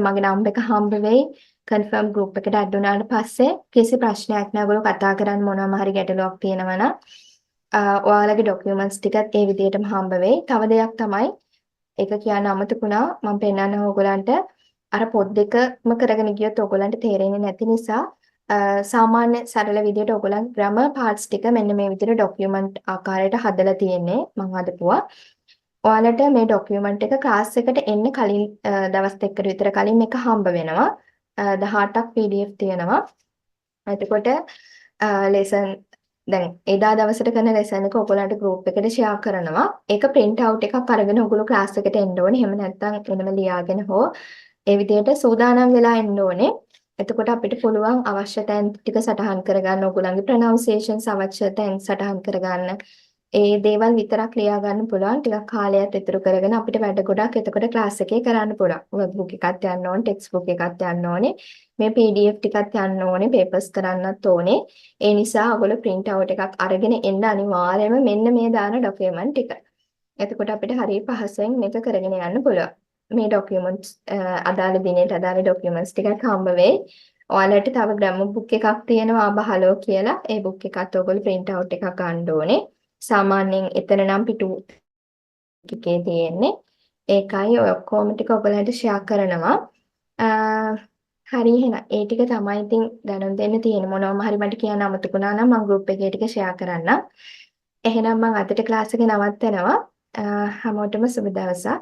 මගේ නම්බර් එක හම්බ වෙයි. කන්ෆර්ම් ගෲප් එකට ඇඩ් වුණාට පස්සේ කිසි ප්‍රශ්නයක් නැහැ. ඔයගොල්ලෝ කතා කරන්න මොනවාම හරි ගැටලුවක් තියෙනවා නම් ඔයාලගේ ડોකියුමන්ට්ස් ටිකත් ඒ විදිහටම හම්බ වෙයි. තව දෙයක් තමයි ඒක කියන්න අමතකුණා. මම පෙන්නන්න ඕගොල්ලන්ට අර පොත් දෙකම කරගෙන ගියොත් ඕගොල්ලන්ට තේරෙන්නේ නැති නිසා සාමාන්‍ය සරල විදිහට ඕගොල්ලන් ග්‍රැමර් පාර්ට්ස් ටික මෙන්න මේ විදිහට ડોකියුමන්ට් ආකාරයට හදලා තියෙන්නේ. මම හදපුවා. ඔයාලට මේ ડોකියුමන්ට් එක ක්ලාස් එකට එන්න කලින් දවස් දෙකකට විතර කලින් මේක හම්බ වෙනවා. 18ක් PDF තියෙනවා. එතකොට ලෙසන් දැන් එදා දවසට කරන ලෙසන් එක ඔයගොල්ලන්ට group එකට share කරනවා. ඒක print out එකක් අරගෙන ඔයගොල්ලෝ class එකට එන්න ඕනේ. එහෙම නැත්නම් වෙනම ලියාගෙන හෝ ඒ විදිහට සූදානම් වෙලා එන්න ඕනේ. එතකොට අපිට පුළුවන් අවශ්‍ය තැන් ටික සටහන් කරගන්න ඔයගොල්ලන්ගේ pronunciations අවශ්‍ය තැන් සටහන් කරගන්න. ඒ දේවල් විතරක් ලියා ගන්න පුළුවන්. ටිකක් කාලයක් ඉතුරු කරගෙන අපිට වැඩ ගොඩක් එතකොට ක්ලාස් එකේ කරන්න පුළුවන්. workbook එකක් යන්න ඕනේ, text book එකක් යන්න ඕනේ. මේ PDF ටිකක් යන්න ඕනේ, papers කරන්නත් ඕනේ. ඒ නිසා ඔයගොල්ලෝ print out එකක් අරගෙන එන්න අනිවාර්යයෙන්ම මෙන්න මේ දාන document ටික. එතකොට අපිට හරිය පහසුවෙන් මේක කරගෙන යන්න පුළුවන්. මේ documents අදාළ දිනේට අදාළ documents ටිකක් හම්බ වෙයි. ඔයාලට තව grammar book එකක් තියෙනවා අබහලෝ කියලා. ඒ book එකත් ඔයගොල්ලෝ print out එකක් ගන්න ඕනේ. සාමාන්‍යයෙන් එතන නම් පිටු එකේ තියෙන්නේ. ඒකයි ඔය ඔක්කොම ටික ඔයගලන්ට ෂෙයා කරනවා. හරි එහෙනම් ඒ ටික තමයි ඉතින් දැනුම් දෙන්න තියෙන්නේ. මොනවම හරි මට කියන්න අමතකුණා නම් මම group එකේ ටික ෂෙයා කරන්නම්. එහෙනම් මම අදට ක්ලාස් එක නවත්තනවා. හැමෝටම සුබ දවසක්.